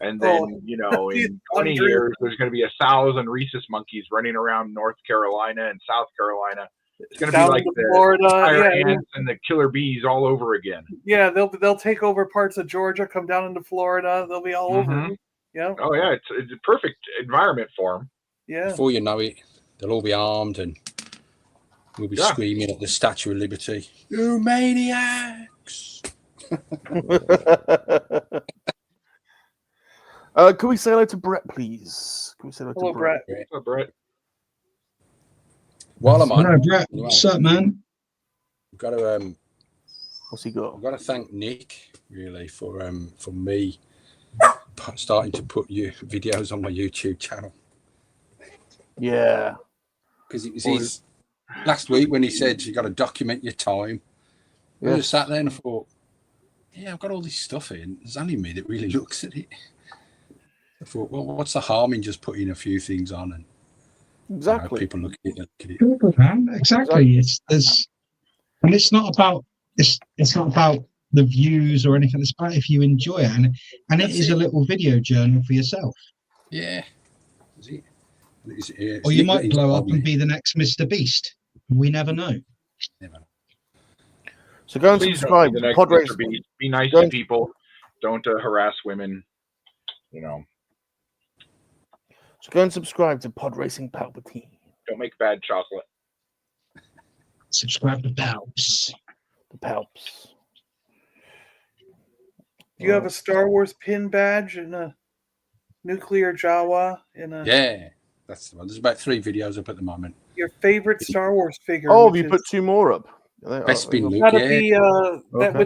And then, you know, in 20 years, there's going to be 1,000 rhesus monkeys running around North Carolina and South Carolina. It's going to be like the Florida, fire ants and the killer bees all over again. Yeah, they'll take over parts of Georgia, come down into Florida. They'll be all over. Yeah. Oh yeah, it's a perfect environment for them. Yeah. Before you know it, they'll all be armed and we'll be screaming at the Statue of Liberty. You maniacs! Can we say hello to Brett, please? Can we say hello to Brett? Hello, Brett. While I'm on, hello, Brett. What's up, man? We've got to what's he got? I've got to thank Nick really for me starting to put your videos on my YouTube channel. Yeah, because it was his last week when he said you got to document your time. I just sat there and I thought, yeah, I've got all this stuff in. There's only me that really looks at it. I thought, well, what's the harm in just putting a few things on? And Exactly. People look at it. Good, man. Exactly. It's not about the views or anything. It's about if you enjoy it, and it is a little video journal for yourself. Yeah. Or you might blow up and be the next Mr. Beast. We never know. So go and Please subscribe. don't be the next Pod Mr. Racing. Beast. Be nice to people. Don't harass women. You know. So go and subscribe to Pod Racing Palpatine. Don't make bad chocolate. Subscribe to Palps. The Palps. Do you have a Star Wars pin badge and a nuclear Jawa in a? Yeah, that's the one. There's about 3 videos up at the moment. Your favorite Star Wars figure? Oh, have you put 2 more up? Bespin Luke, gotta yeah. be that Okay.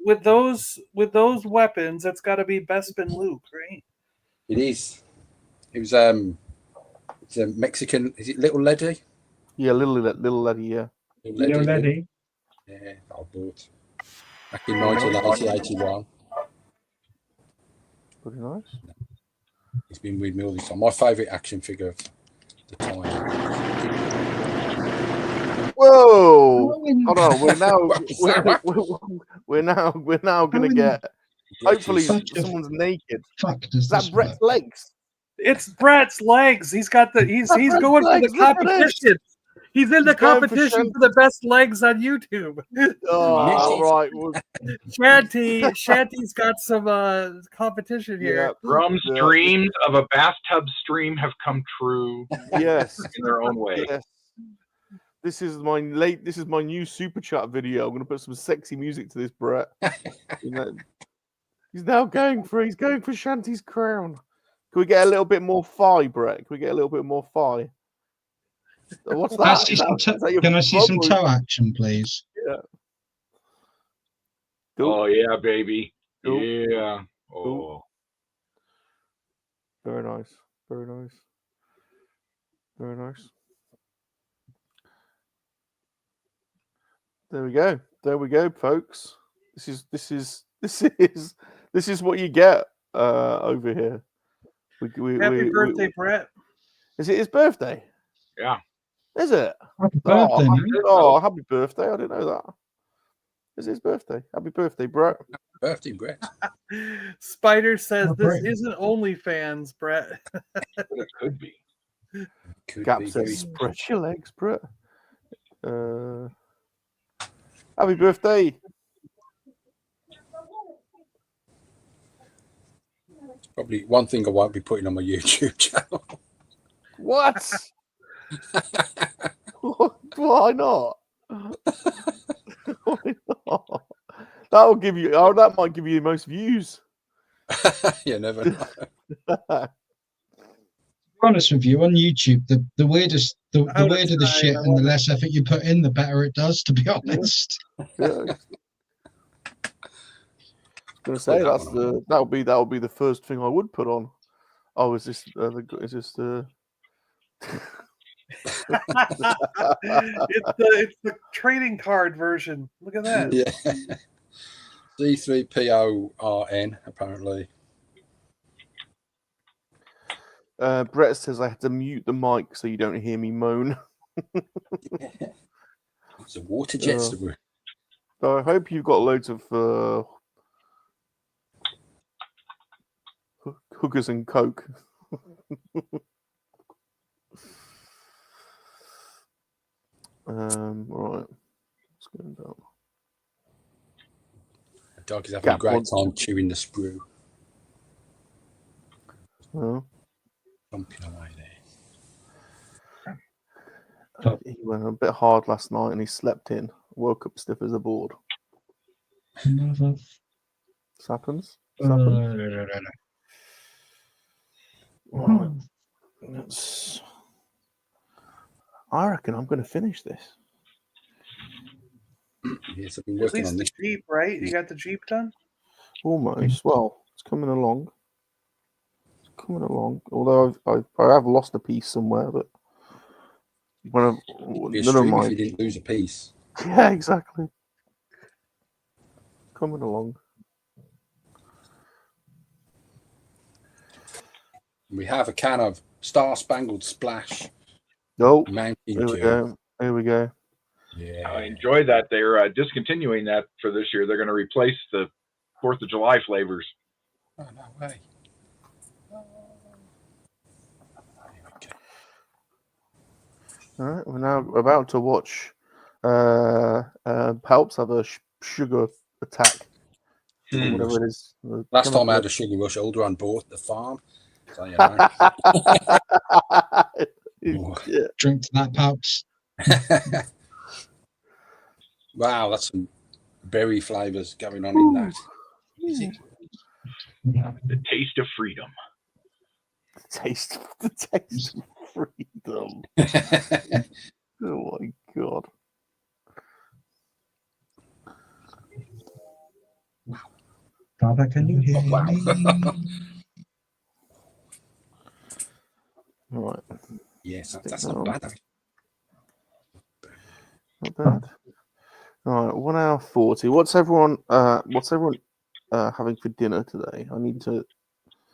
with those weapons. That's got to be Bespin Luke, right? It is. It was it's a Mexican. Is it Little Lady? Yeah, little lady. Yeah. Little lady. Yeah, I bought back in 1981. Pretty nice. He's been with me all this time. My favourite action figure of the time. Whoa! Hold on, we're now gonna get. Hopefully, someone's naked. Is that Brett's legs? It's Brett's legs. He's got the. He's going for the competition. He's in the competition for the best legs on YouTube. Oh, right. Well, Shanty's got some competition here. Rum's dreams of a bathtub stream have come true. Yes, in their own way. Yes. This is my new super chat video. I'm gonna put some sexy music to this, Brett. He's going for Shanty's crown. Can we get a little bit more thigh, Brett? Can we get a little bit more thigh? What's that? Can I see some toe action, please? Yeah. Cool. Oh yeah, baby. Cool. Yeah. Oh. Cool. Very nice. Very nice. Very nice. There we go. There we go, folks. This is what you get over here. Happy birthday, Brett. Is it his birthday? Yeah. Is it? Happy birthday, Happy birthday. I didn't know that. Is it his birthday? Happy birthday, Brett. Birthday, Brett. Spider says this isn't OnlyFans, Brett. It could be. Gap says spread your legs, Brett. Happy birthday. Probably one thing I won't be putting on my YouTube channel. What? Why not? Why not? That might give you the most views. You never know. To be honest with you, on YouTube, the weirdest, the weirder the shit and the less effort you put in, the better it does. To be honest. Yeah. I was gonna say that'll be the first thing I would put on. Oh, is this it's the trading card version. Look at that. Yeah. C3PORN apparently. Brett says I had to mute the mic so you don't hear me moan. It's a water jester. So I hope you've got loads of hookers and coke. Right. What's going down? The dog is having a great time chewing the sprue. Oh. Jumping away there. He went a bit hard last night and he slept in. Woke up stiff as a board. This happens. Right. I reckon I'm going to finish this. Yes, I've been working on the Jeep, right? You got the Jeep done? Almost. Well, it's coming along. Although I have lost a piece somewhere, but none of my. If you didn't lose a piece. Yeah, exactly. Coming along. We have a can of Star Spangled Splash Oh, Mountain here we Dew. go. Here we go. Yeah. I enjoy that. They're discontinuing that for this year. They're going to replace the 4th of July flavors. Oh, no way. All right, we're now about to watch Palps have a sugar attack. Or whatever it is. Last time I had a sugar rush, older on board the farm. So, you know. Yeah. Drink to that, Palps. Wow, that's some berry flavors going on in that. Is it? The taste of freedom. The taste of freedom. Oh my god. Father, can you hear me? Right. Yes, that's not bad. Not bad. All right, 1 hour 40. What's everyone having for dinner today? I need to.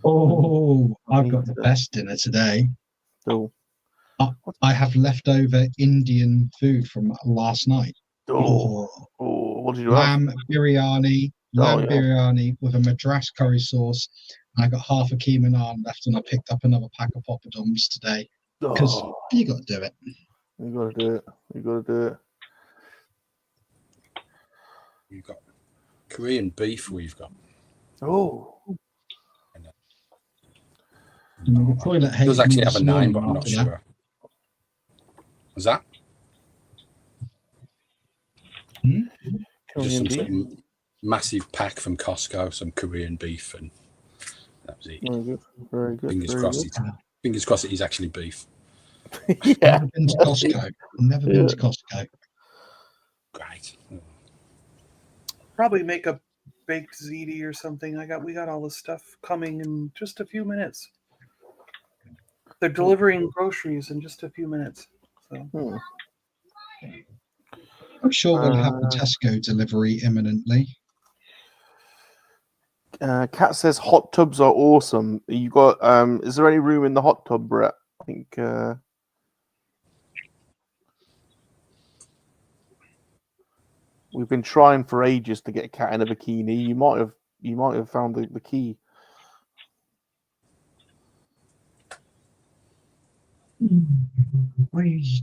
Oh, I've got the best dinner today. Oh. I have leftover Indian food from last night. Oh, what did you have? Lamb biryani with a madras curry sauce. And I got half a keema naan left, and I picked up another pack of poppadoms today because you got to do it. You got to do it. You got to do it. You've got Korean beef. We've got. Oh. The toilet It does actually have a name, but I'm not sure. Was that? Just some sort of massive pack from Costco, some Korean beef, and that was it. Very good. Very good. Fingers crossed it is actually beef. Yeah. Never been to Costco. Never been to Costco. Great. Probably make a baked ziti or something. We got all this stuff coming in just a few minutes. They're delivering groceries in just a few minutes. So. I'm sure we'll have the Tesco delivery imminently. Kat says hot tubs are awesome. You got is there any room in the hot tub, Brett? I think we've been trying for ages to get Kat in a bikini. You might have found the key. What are you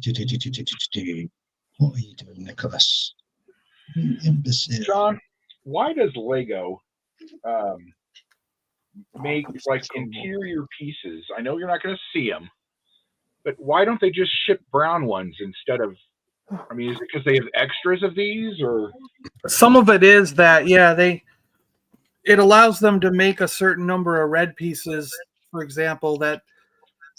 doing, Nicholas? You imbecile. John, why does Lego make like interior pieces? I know you're not going to see them, but why don't they just ship brown ones instead of? I mean, is it because they have extras of these, or some of it is that it allows them to make a certain number of red pieces, for example, that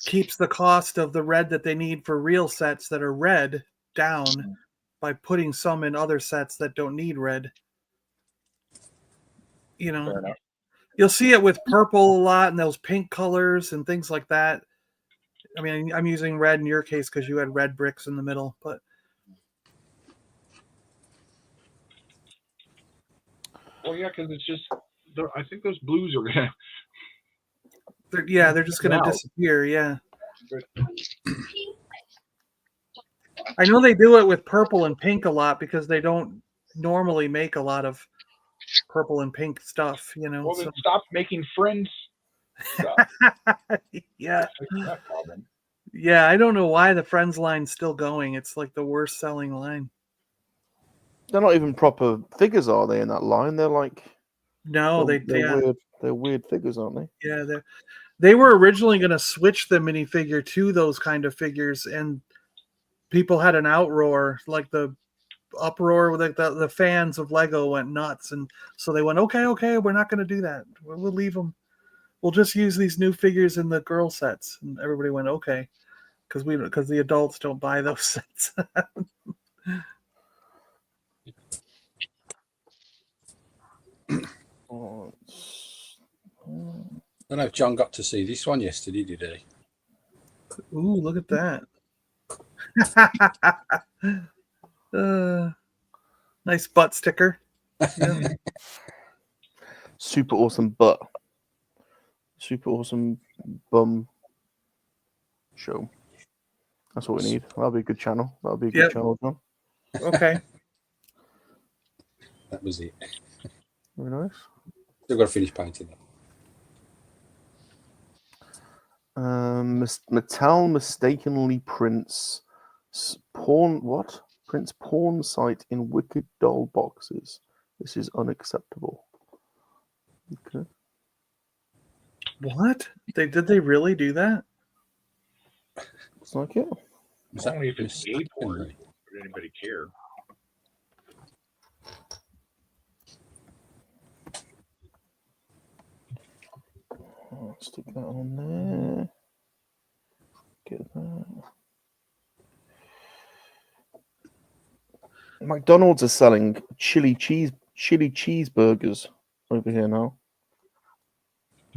keeps the cost of the red that they need for real sets that are red down by putting some in other sets that don't need red. You know, you'll see it with purple a lot and those pink colors and things like that. I mean, I'm using red in your case because you had red bricks in the middle, but well, yeah, because it's just I think those blues are gonna. They're just gonna disappear. Yeah. I know they do it with purple and pink a lot because they don't normally make a lot of purple and pink stuff, you know. Well, then stop making friends stuff. Yeah. Yeah, I don't know why the Friends line's still going. It's like the worst selling line. They're not even proper figures, are they, in that line? They're like they're weird. They're weird figures, aren't they? Yeah, they were originally going to switch the minifigure to those kind of figures, and people had an outroar, like the uproar. The fans of Lego went nuts, and so they went, okay, we're not going to do that. We'll leave them. We'll just use these new figures in the girl sets. And everybody went, okay, because the adults don't buy those sets. I don't know if John got to see this one yesterday, did he? Ooh, look at that. Nice butt sticker. Yeah. Super awesome butt. Super awesome bum show. That's what we need. That'll be a good channel. That'll be a good channel, John. Okay. That was it. Very nice. Still got to finish painting that. Mattel mistakenly prints porn. What? Prints porn site in Wicked doll boxes. This is unacceptable. Okay. What? Did they really do that? Looks like it. It's only if it's gay porn. Would anybody care? Let's stick that on there. Get that. McDonald's are selling chili cheeseburgers over here now.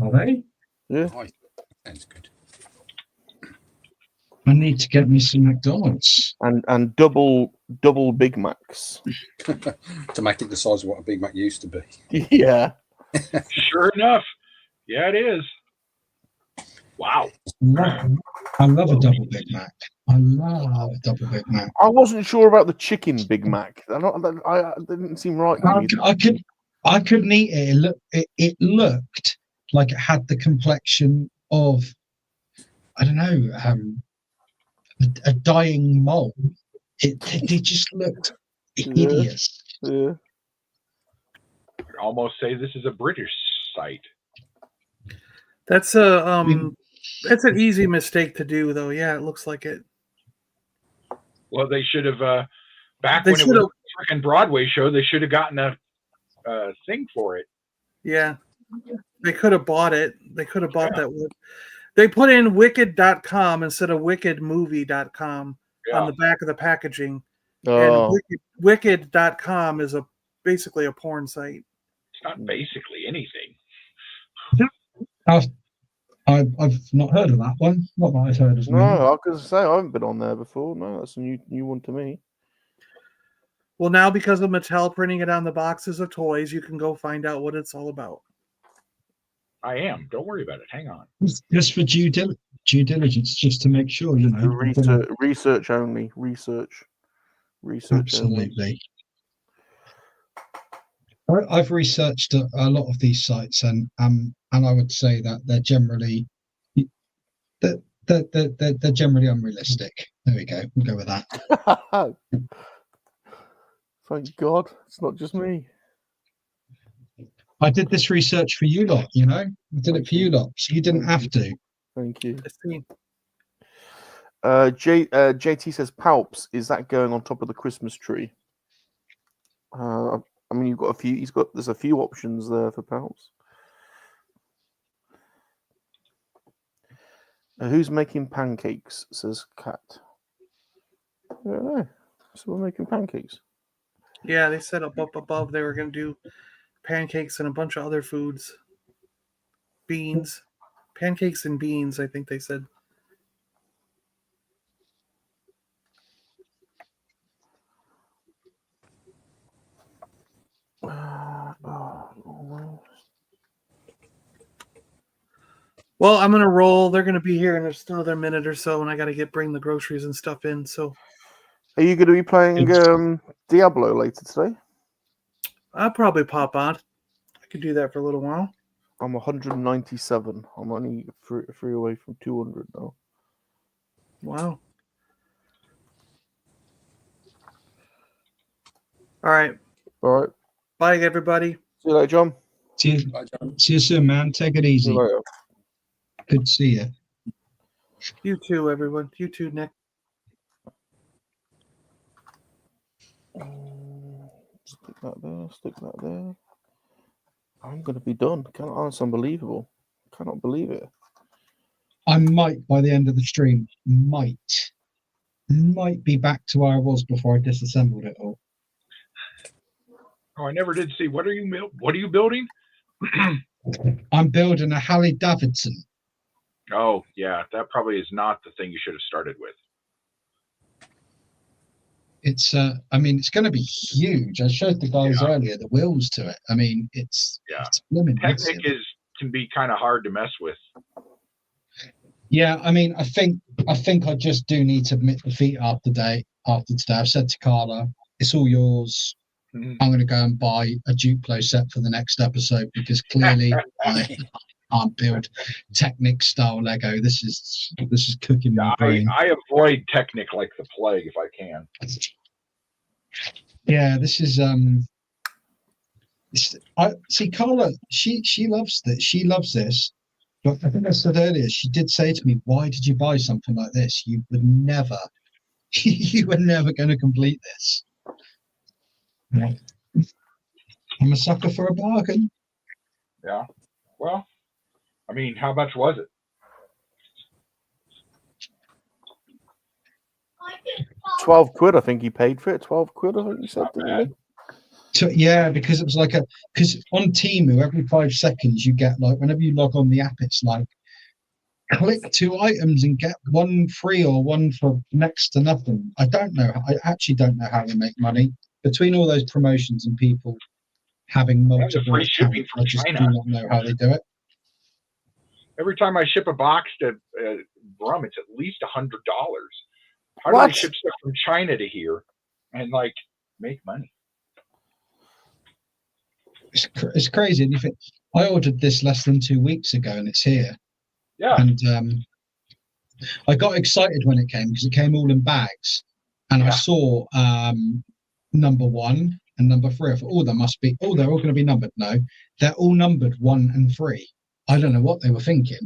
Are they? Yeah. Oh, that's good. I need to get me some McDonald's. And double Big Macs. To make it the size of what a Big Mac used to be. Yeah. Sure enough. Yeah, it is. Wow. I love a double Big Mac. I love a double Big Mac. I wasn't sure about the chicken Big Mac. I didn't seem right. I couldn't eat it. It looked like it had the complexion of, I don't know, a dying mole. It just looked hideous. Yeah. Almost say this is a British site. That's that's an easy mistake to do, though. Yeah, it looks like it. Well, they should have back when it was a freaking Broadway show. They should have gotten a thing for it. Yeah, they could have bought it. They could have bought that wood. They put in wicked.com instead of wickedmovie.com on the back of the packaging. Oh. And wicked.com is basically a porn site. It's not basically anything. I've not heard of that one. Not that I've heard of. No, I was going to say I haven't been on there before. No, that's a new one to me. Well, now because of Mattel printing it on the boxes of toys, you can go find out what it's all about. I am. Don't worry about it. Hang on. Just for due diligence, just to make sure, you know. Research only. Research Absolutely. Only. I've researched a lot of these sites, and I would say that they're generally they're generally unrealistic. There we go. We'll go with that. Thank God, it's not just me. I did this research for you lot, you know. I did it for you lot, so you didn't have to. Thank you. JT says, "Palps, is that going on top of the Christmas tree?" I mean, you've got a few. There's a few options there for Palps. Who's making pancakes? Says Cat. I don't know. So we're making pancakes. Yeah, they said up above they were going to do pancakes and a bunch of other foods. Beans. Pancakes and beans, I think they said. Well, I'm going to roll. They're going to be here in just another minute or so, and I got to bring the groceries and stuff in. So, are you going to be playing Diablo later today? I'll probably pop on. I could do that for a little while. I'm 197. I'm only three away from 200 now. Wow. All right. Bye, everybody. See you later, John. See you soon, man. Take it easy. See you later. Good to see you. You too, everyone. You too, Nick. Stick that there. Stick that there. I'm going to be done. It's unbelievable. I cannot believe it. I might, by the end of the stream, might be back to where I was before I disassembled it all. Oh, I never did see. What are you building? I'm building a Harley Davidson. Oh, yeah. That probably is not the thing you should have started with. It's I mean, it's going to be huge. I showed the guys earlier the wheels to it. I mean, it's Technic can be kind of hard to mess with. Yeah, I mean, I think I think I just do need to admit defeat after today. I've said to Carla, it's all yours. I'm going to go and buy a Duplo set for the next episode because clearly I can't build Technic style Lego. This is cooking my brain. I avoid Technic like the plague if I can. Yeah, this is I see Carla. She loves this. She loves this. But I think I said earlier, she did say to me, "Why did you buy something like this? You would never, you were never going to complete this." Yeah. I'm a sucker for a bargain. Yeah. Well, I mean, how much was it? £12, I think he paid for it. 12 quid, I think he said, didn't he? So, yeah, because it was like because on Temu, every 5 seconds you get like, whenever you log on the app, it's like, click 2 items and get 1 free or 1 for next to nothing. I don't know. I actually don't know how they make money between all those promotions and people having multiple free shipping accounts. from I just China. do not know how they do it. Every time I ship a box to Brum, it's at least $100. How What? do they ship stuff from China to here and like make money? It's crazy. And you think, I ordered this less than 2 weeks ago and it's here. Yeah. And I got excited when it came because it came all in bags. And I saw number 1 and number 3. I thought, they're all going to be numbered. No, they're all numbered 1 and 3. I don't know what they were thinking.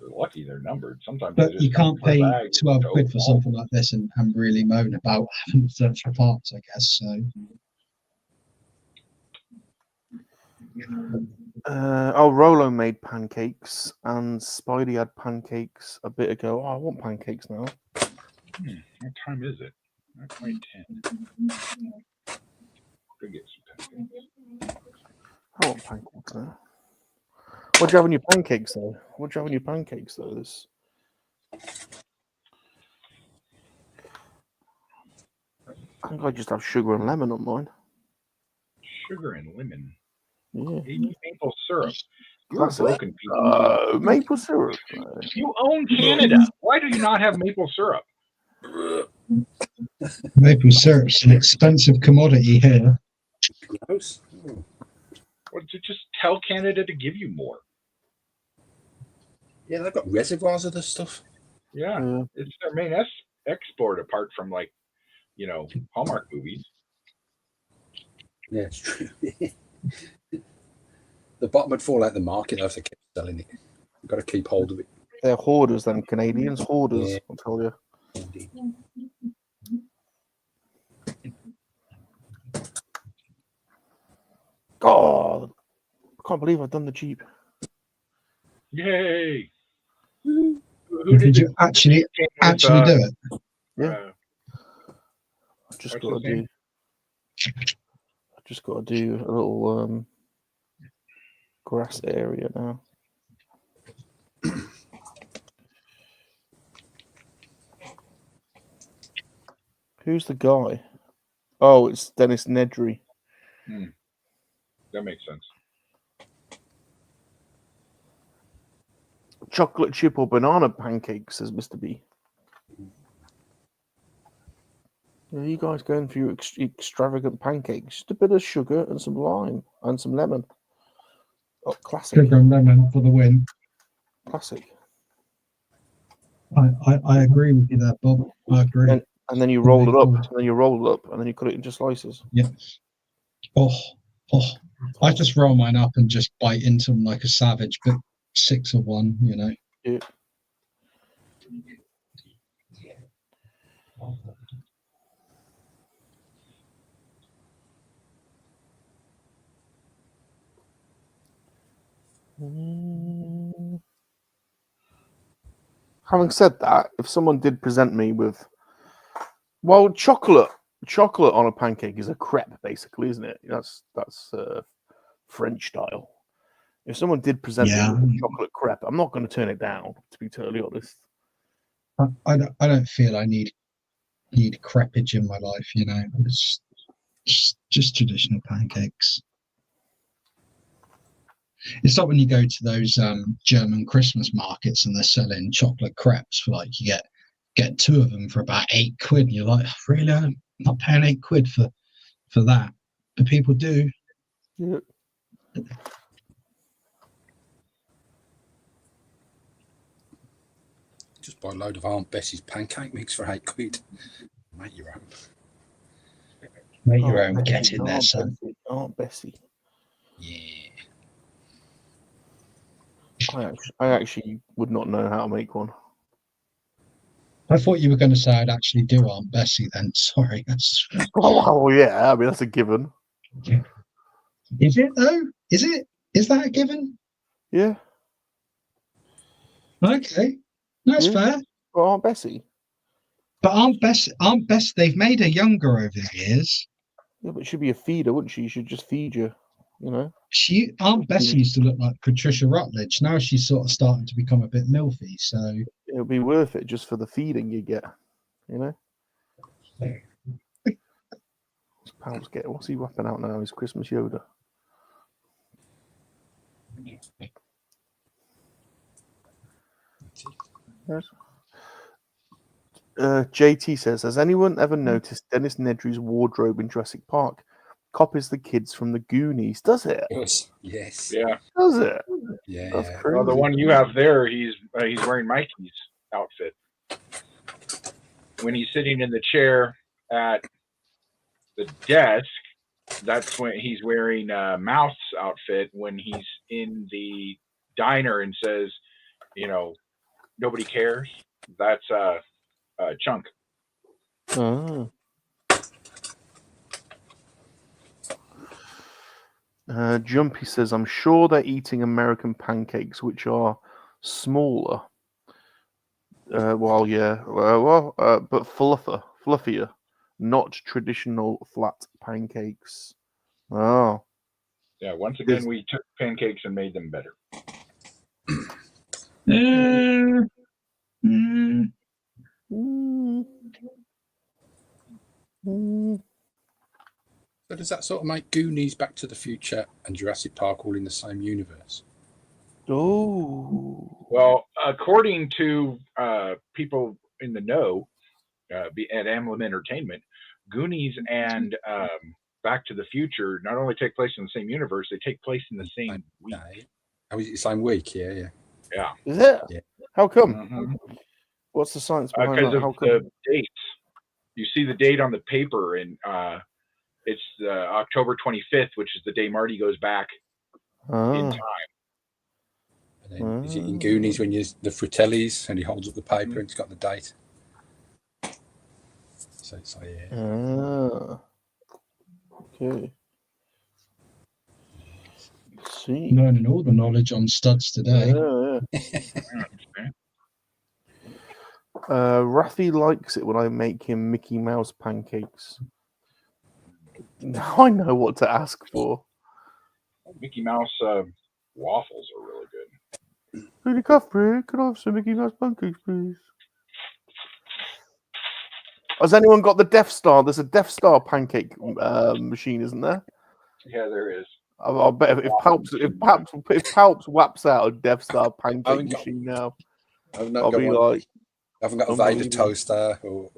Lucky they're numbered. Sometimes But you can't pay 12 quid for something like this and really moan about having to search for parts, I guess. So. Rolo made pancakes and Spidey had pancakes a bit ago. I want pancakes now. What time is it? Not quite 10. Go get some pancakes. I want pancakes now. What do you have in your pancakes, though? This. I think I just have sugar and lemon on mine. Sugar and lemon. Yeah. Maple syrup. You're broken people. Maple syrup. You own Canada. Why do you not have maple syrup? Maple syrup's an expensive commodity here. Gross. Well, just tell Canada to give you more. Yeah, they've got reservoirs of this stuff. Yeah, it's their main export apart from like, Hallmark movies. Yeah, it's true. The bottom would fall out the market if they kept selling it. You've got to keep hold of it. They're hoarders, them Canadians. Hoarders, Yeah. I'll tell you. Indeed. God, I can't believe I've done the Jeep. Yay! Did you actually do it? Yeah. I've just got to do a little grass area now. Who's the guy? Oh, it's Dennis Nedry. That makes sense. Chocolate chip or banana pancakes, says Mr. B. Are you guys going for your extravagant pancakes? Just a bit of sugar and some lime and some lemon. Oh, classic. Sugar and lemon for the win. Classic. I agree with you there, Bob. I agree. And then you roll it up, and then you cut it into slices. Yeah. Oh. I just roll mine up and just bite into them like a savage, but 6 of 1, Yeah. Having said that, if someone did present me with, chocolate on a pancake is a crepe, basically, isn't it? That's French style. If someone did present me with a chocolate crepe, I'm not going to turn it down, to be totally honest. I don't feel I need crepage in my life, It's just traditional pancakes. It's like when you go to those German Christmas markets and they're selling chocolate crepes for like you get 2 of them for about £8. And you're like, really? I'm not paying £8 for that, but people do. Yeah. Just buy a load of Aunt Bessie's pancake mix for £8. Make your own. Make your own. Get in there, Aunt son. Bessie, Aunt Bessie. Yeah. I actually would not know how to make one. I thought you were going to say I'd actually do Aunt Bessie then. Sorry. Oh, yeah. I mean, that's a given. Is it, though? Is it? Is that a given? Yeah. Okay. That's fair. Well, Aunt Bessie. But Aunt Bessie, they've made her younger over the years. Yeah, but she'd be a feeder, wouldn't she? She should just feed you, you know? Aunt Bessie used to look like Patricia Rutledge. Now she's sort of starting to become a bit milfy, so... It'll be worth it just for the feeding you get, you know? What's he whipping out now? His Christmas Yoda. JT says, has anyone ever noticed Dennis Nedry's wardrobe in Jurassic Park copies the kids from the Goonies? Does it? Yes. Yeah. Does it? Yeah. That's crazy. Well, the one you have there, he's wearing Mikey's outfit. When he's sitting in the chair at the desk, that's when he's wearing Mouth's outfit. When he's in the diner and says, you know, nobody cares, that's Chunk. Oh. Jumpy says, I'm sure they're eating American pancakes, which are smaller. But fluffier, not traditional flat pancakes. Oh. Yeah, once again, we took pancakes and made them better. So does that sort of make Goonies, Back to the Future, and Jurassic Park all in the same universe? Oh. Well, according to people in the know at Amblin Entertainment, Goonies and Back to the Future not only take place in the same universe, they take place in the same week. Oh, is it the same week? Yeah. Yeah. Is it? Yeah. How come? Mm-hmm. What's the science behind Because that? How of come? the dates. You see the date on the paper, and it's October 25th, which is the day Marty goes back in time. And then is it in Goonies when you the Fratellis and he holds up the paper and it's got the date? So yeah. Okay. See. Learning all the knowledge on studs today. Rafi likes it when I make him Mickey Mouse pancakes. Now I know what to ask for. Mickey Mouse waffles are really good. Lady Cuthbert, could I have some Mickey Mouse pancakes, please? Has anyone got the Death Star? There's a Death Star pancake machine, isn't there? Yeah, there is. I'll bet if Palps whaps out a Death Star pancake machine now, I'll be like, I haven't got a Vader toaster or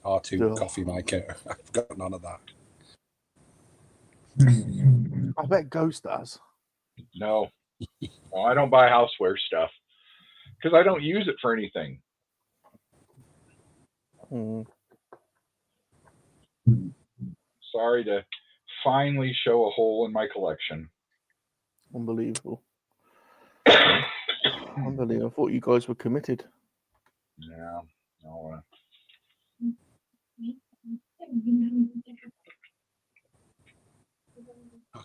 R2 coffee maker. I've got none of that. I bet Ghost has. No, I don't buy houseware stuff because I don't use it for anything. Sorry to finally show a hole in my collection. Unbelievable. Unbelievable. I thought you guys were committed. Yeah. No,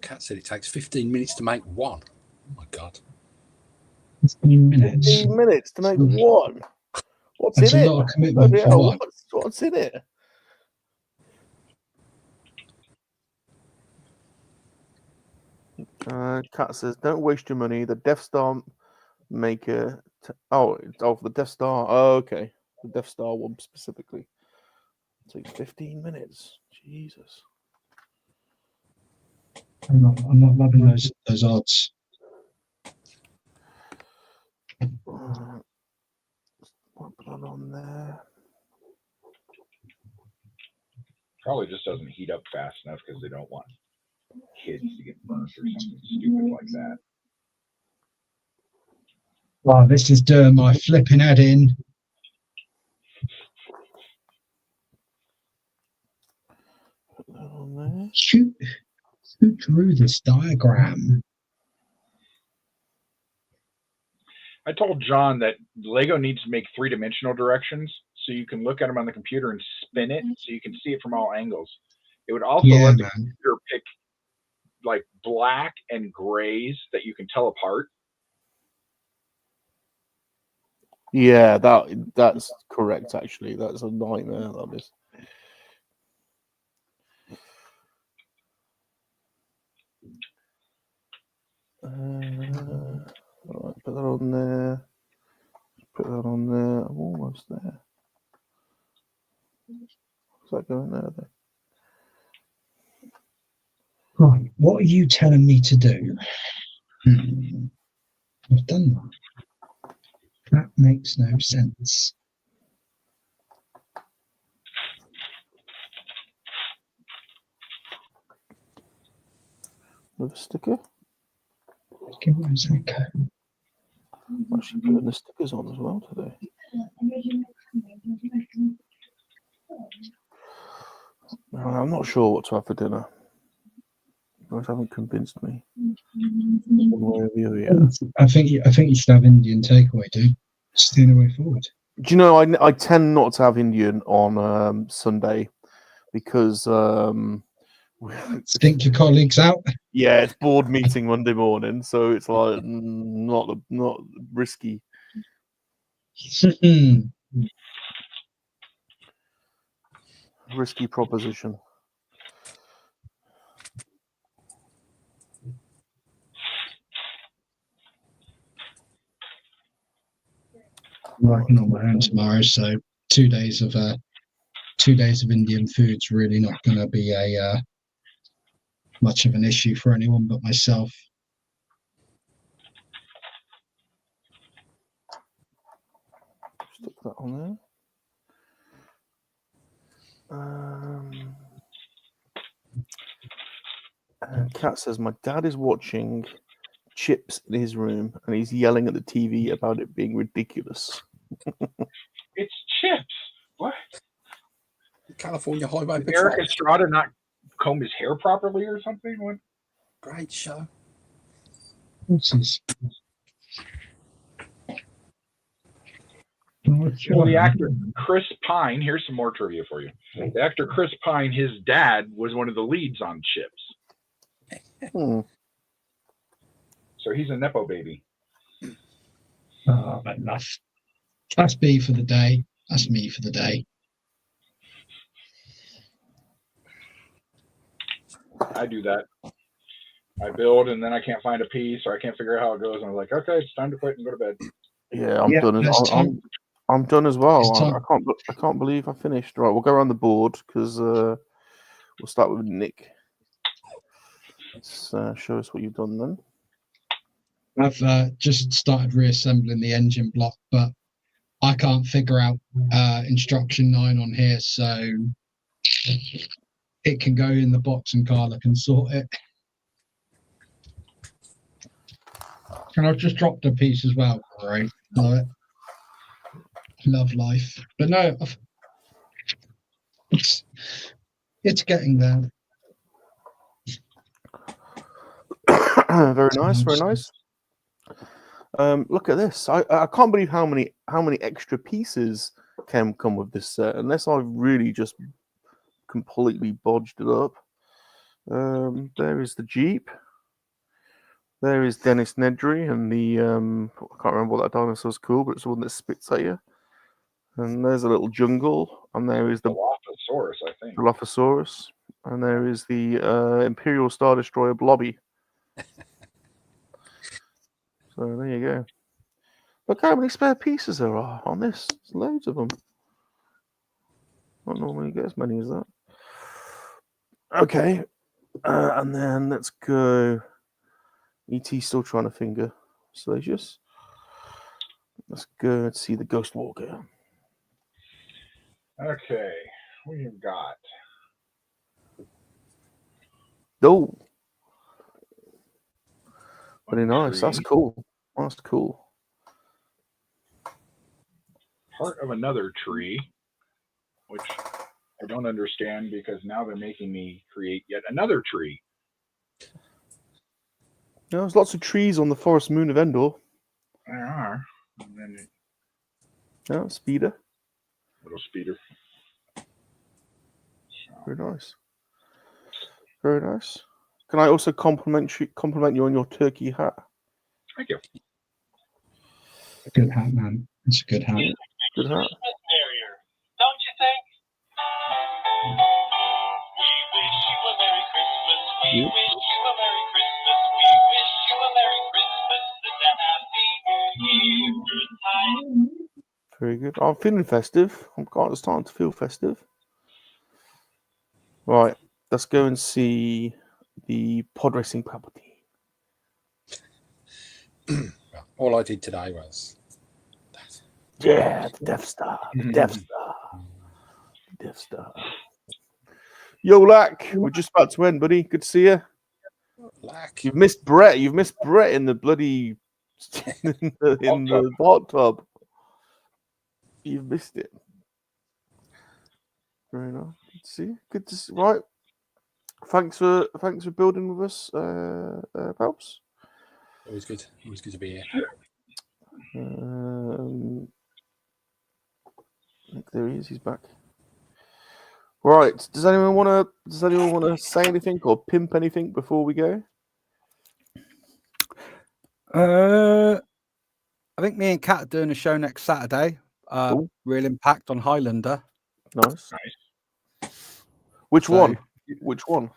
Cat said it takes 15 minutes to make one. Oh my God. 15 minutes. 15 minutes to make one. What's That's in a it? lot of commitment for one. What's in it? Cat says, "Don't waste your money. The Death Star maker." For the Death Star. Oh, okay, the Death Star one specifically. It takes 15 minutes. Jesus. I'm not loving those odds. Put that on there. Probably just doesn't heat up fast enough because they don't want kids to get burnt or something stupid like that. Wow, this is doing my flipping head in. Put that on there. Who drew this diagram? I told John that Lego needs to make 3-dimensional directions so you can look at them on the computer and spin it so you can see it from all angles. It would also let the computer pick like black and grays that you can tell apart. Yeah, that's correct. Actually, that's a nightmare. That is. All right, put that on there. Put that on there. I'm almost there. What's that going there? Right, what are you telling me to do? I've done that. That makes no sense. Another sticker. Okay, where's that go? I'm actually putting the stickers on as well today. I'm not sure what to have for dinner. You guys haven't convinced me. One way or the other yet. I think you should have Indian takeaway, dude. It's the only way forward. Do you know, I tend not to have Indian on Sunday because stink your colleagues out. Yeah, it's board meeting Monday morning, so it's like not risky. Risky proposition. I'm working on my own tomorrow, so 2 days of Indian food's really not going to be a much of an issue for anyone but myself. Stick that on there. Kat says, my dad is watching Chips in his room and he's yelling at the TV about it being ridiculous. It's Chips. What? California Highway Did Patrol. Eric Estrada not comb his hair properly or something? What? Great show. What's this? Well, the actor Chris Pine, here's some more trivia for you. The actor Chris Pine, his dad was one of the leads on Chips. So he's a Nepo baby. Oh, enough. That's me for the day. That's me for the day. I do that. I build and then I can't find a piece or I can't figure out how it goes. And I'm like, okay, it's time to quit and go to bed. Yeah, I'm done. I'm done as well. I can't believe I finished. Right, we'll go around the board because we'll start with Nick. Let's show us what you've done then. I've just started reassembling the engine block, but I can't figure out instruction 9 on here, so it can go in the box and Carla can sort it. And I've just dropped a piece as well. Right, love life, but no, it's getting there. Very nice, very nice. Look at this. I can't believe how many extra pieces can come with this set, unless I've really just completely bodged it up. There is the Jeep. There is Dennis Nedry and the I can't remember what that dinosaur's called, but it's the one that spits at you. And there's a little jungle, and there is the Dilophosaurus, I think. Dilophosaurus, and there is the Imperial Star Destroyer Blobby. So there you go. Look how many spare pieces there are on this. There's loads of them. Not normally get as many as that. Okay, and then let's go. ET still trying to finger Salacious. Let's go and see the Ghost Walker. Okay, what you got? Oh, very nice. That's cool. That's cool. Part of another tree, which I don't understand because now they're making me create yet another tree. Yeah, there's lots of trees on the forest moon of Endor. There are. And then Yeah, speeder. little speeder. Very nice. Very nice. Can I also compliment you on your turkey hat? Thank you. A good hat, man. It's a good hat. Good hat. Don't you think? We wish you a Merry Christmas. We wish you a Merry Christmas. We wish you a Merry Christmas and a Happy New Year. Very good. I'm feeling festive. I'm starting to feel festive. Right. Let's go and see the pod racing Palpatine. All I did today was that. Yeah, the Death Star. The Death Star. The Death Star. Yo, Lack, we're just about to end, buddy. Good to see you. Lack. You've missed Brett. You've missed Brett in the bloody in the hot tub. You've missed it. Very nice. Good to see you. Good to see. Right. Thanks for building with us, Palps. Always good. Always good to be here. There he is. He's back. Right. Does anyone want to say anything or pimp anything before we go? I think me and Kat are doing a show next Saturday. Real Impact on Highlander. Nice. Which one? Which one?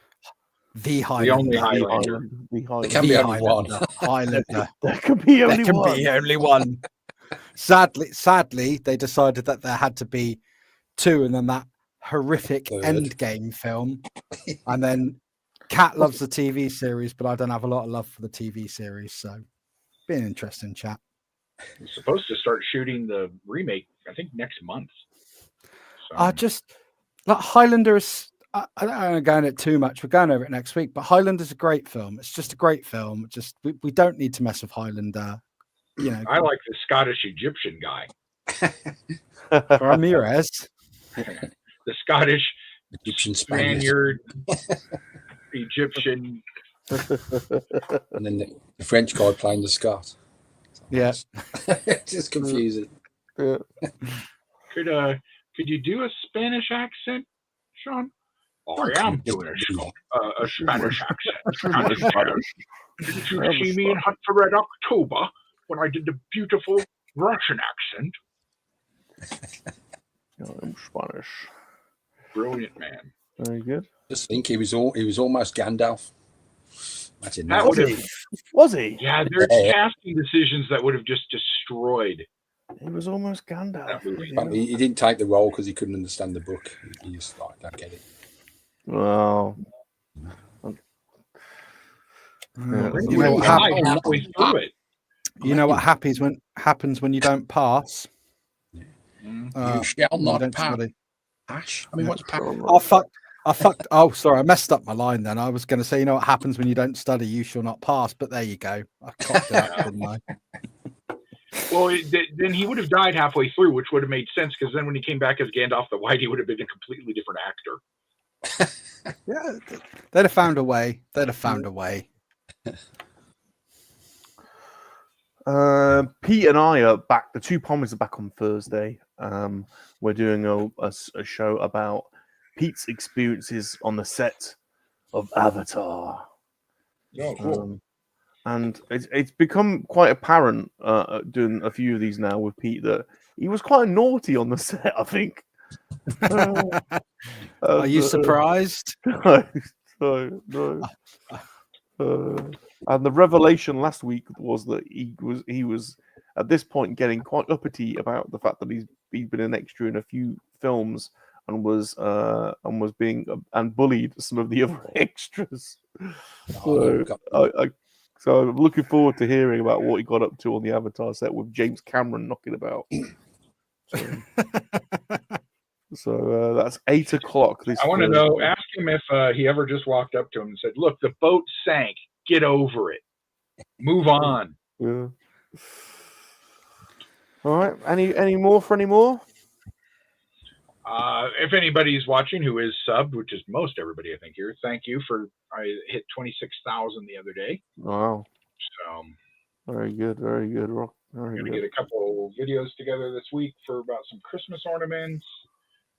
The Highlander. The only Highlander. The Highlander. There can be only one. Highlander. There can be only There can one. be only one. Sadly, they decided that there had to be two, and then that horrific Endgame film. And then Kat loves the TV series, but I don't have a lot of love for the TV series. So, be an interesting chat. We're supposed to start shooting the remake, I think, next month. So. I just like Highlander is. I don't want to go into it too much. We're going over it next week, but Highlander's a great film. It's just a great film. Just we don't need to mess with Highlander. You know, I like the Scottish Egyptian guy. Ramirez. The Scottish Egyptian Spaniard, Egyptian, and then the French guy playing the Scot. Yeah, it's just confusing. Yeah. Could you do a Spanish accent, Sean? Oh, I am doing a Spanish accent. Didn't you see me in Hunt for Red October when I did the beautiful Russian accent? I'm Spanish. Brilliant, man. Very good. Just think he was almost Gandalf. Imagine that was he? Was he? Yeah, there's casting decisions that would have just destroyed. He was almost Gandalf. He didn't take the role because he couldn't understand the book. He just like, don't get it. Well, you know what halfway through it. You know what happens when you don't pass. You shall not pass. Ash. I mean, what's pass? I fucked. Oh, sorry, I messed up my line. Then I was going to say, you know what happens when you don't study? You shall not pass. But there you go. I cocked it up, didn't I? Well, then he would have died halfway through, which would have made sense because then when he came back as Gandalf the White, he would have been a completely different actor. Yeah, they'd have found a way. Pete and I are back. The two Palmers are back on Thursday. We're doing a show about Pete's experiences on the set of Avatar. Oh, cool. And it's become quite apparent doing a few of these now with Pete that he was quite naughty on the set, I think. Are you surprised? No. And the revelation last week was that he was at this point getting quite uppity about the fact that he'd been an extra in a few films and was bullied some of the other extras. So So I'm looking forward to hearing about what he got up to on the Avatar set with James Cameron knocking about. So that's 8 o'clock. This I want to Thursday. know. Ask him if he ever just walked up to him and said, "Look, the boat sank. Get over it. Move on." Yeah. All right. Any more for any more? If anybody's watching who is subbed, which is most everybody, I think here, thank you for. I hit 26,000 the other day. Wow. So very good, very good, Rock. We're gonna get a couple videos together this week for about some Christmas ornaments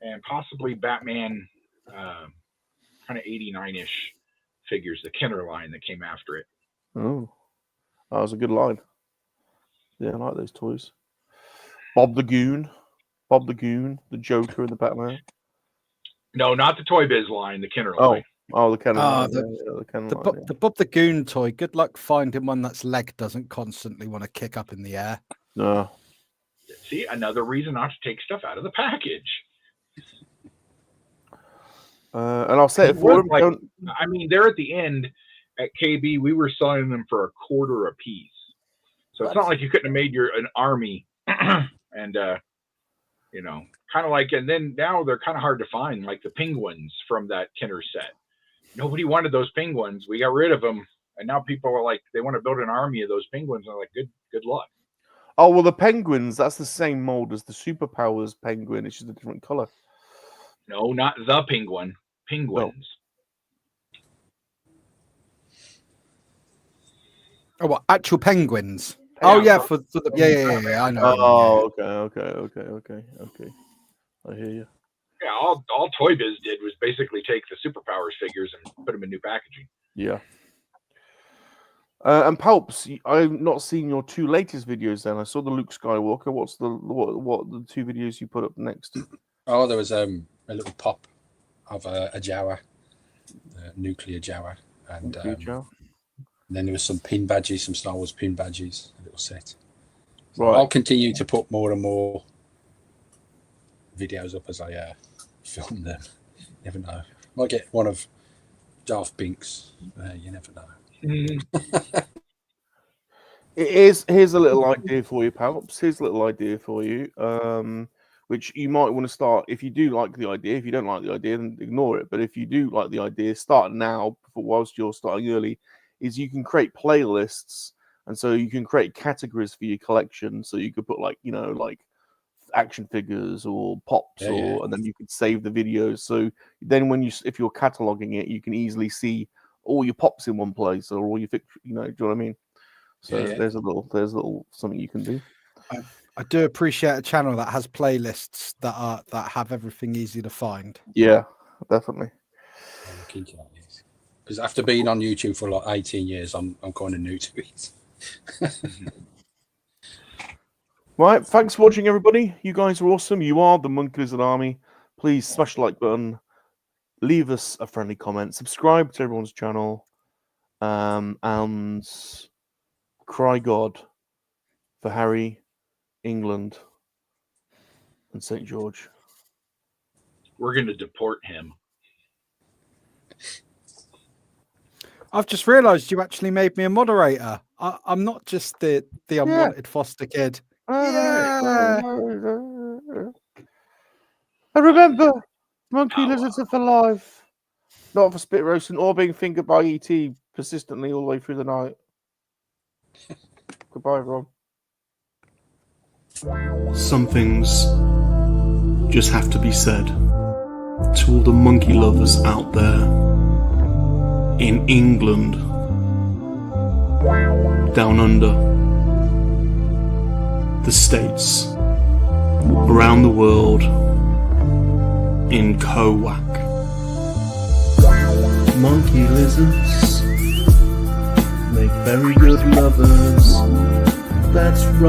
and possibly Batman, kind of 89-ish figures, the Kenner line that came after it. Oh, that was a good line. Yeah, I like those toys. Bob the Goon, the Joker, and the Batman. No, not the Toy Biz line, the Kenner line. Oh, the Kenner line. The Bob the Goon toy. Good luck finding one that's leg doesn't constantly want to kick up in the air. No. See, another reason not to take stuff out of the package. And I'll say it for them. I mean, they're at the end at KB. We were selling them for $1.25 a piece, so it's not like you couldn't have made an army, and you know, kind of like. And then now they're kind of hard to find, like the penguins from that Kenner set. Nobody wanted those penguins. We got rid of them, and now people are like, they want to build an army of those penguins. And I'm like, good luck. Oh well, the penguins. That's the same mold as the Superpowers penguin. It's just a different color. No, not the penguin. Penguins. Oh, what? Actual penguins? Oh yeah, for the yeah. I know. Oh, okay. I hear you. Yeah, all Toy Biz did was basically take the Superpowers figures and put them in new packaging. Yeah. And Palps, I've not seen your two latest videos. Then I saw the Luke Skywalker. What's what the two videos you put up next? Oh, there was a little pop of a Jawa, a nuclear Jawa, and then there was some pin badges, some Star Wars pin badges, a little set. So Right. I'll continue to put more and more videos up as I film them. You never know. Might get one of Darth Binks. You never know. Here's a little idea for you, Palps. Here's a little idea for you, which you might want to start. If you do like the idea, if you don't like the idea, then ignore it. But if you do like the idea, start now, whilst you're starting early, is you can create playlists. And so you can create categories for your collection. So you could put like action figures or pops, and then you could save the videos. So then if you're cataloging it, you can easily see all your pops in one place or all your do you know what I mean? So there's a little something you can do. I do appreciate a channel that has playlists that have everything easy to find. Yeah, definitely. Because after being on YouTube for like 18 years, I'm kind of new to it. Right, thanks for watching, everybody. You guys are awesome. You are the MoNKey-LiZaRD Army. Please smash the like button, leave us a friendly comment, subscribe to everyone's channel, and cry God for Harry, England, and St. George. We're going to deport him. I've just realised you actually made me a moderator. I'm not just the unwanted foster kid. Yeah. I remember MoNKey-LiZaRDs are for life, not for spit roasting or being fingered by ET persistently all the way through the night. Goodbye, everyone. Some things just have to be said to all the monkey lovers out there in England, down under, the States, around the world, in KoWaK. Monkey lizards make very good lovers. That's right.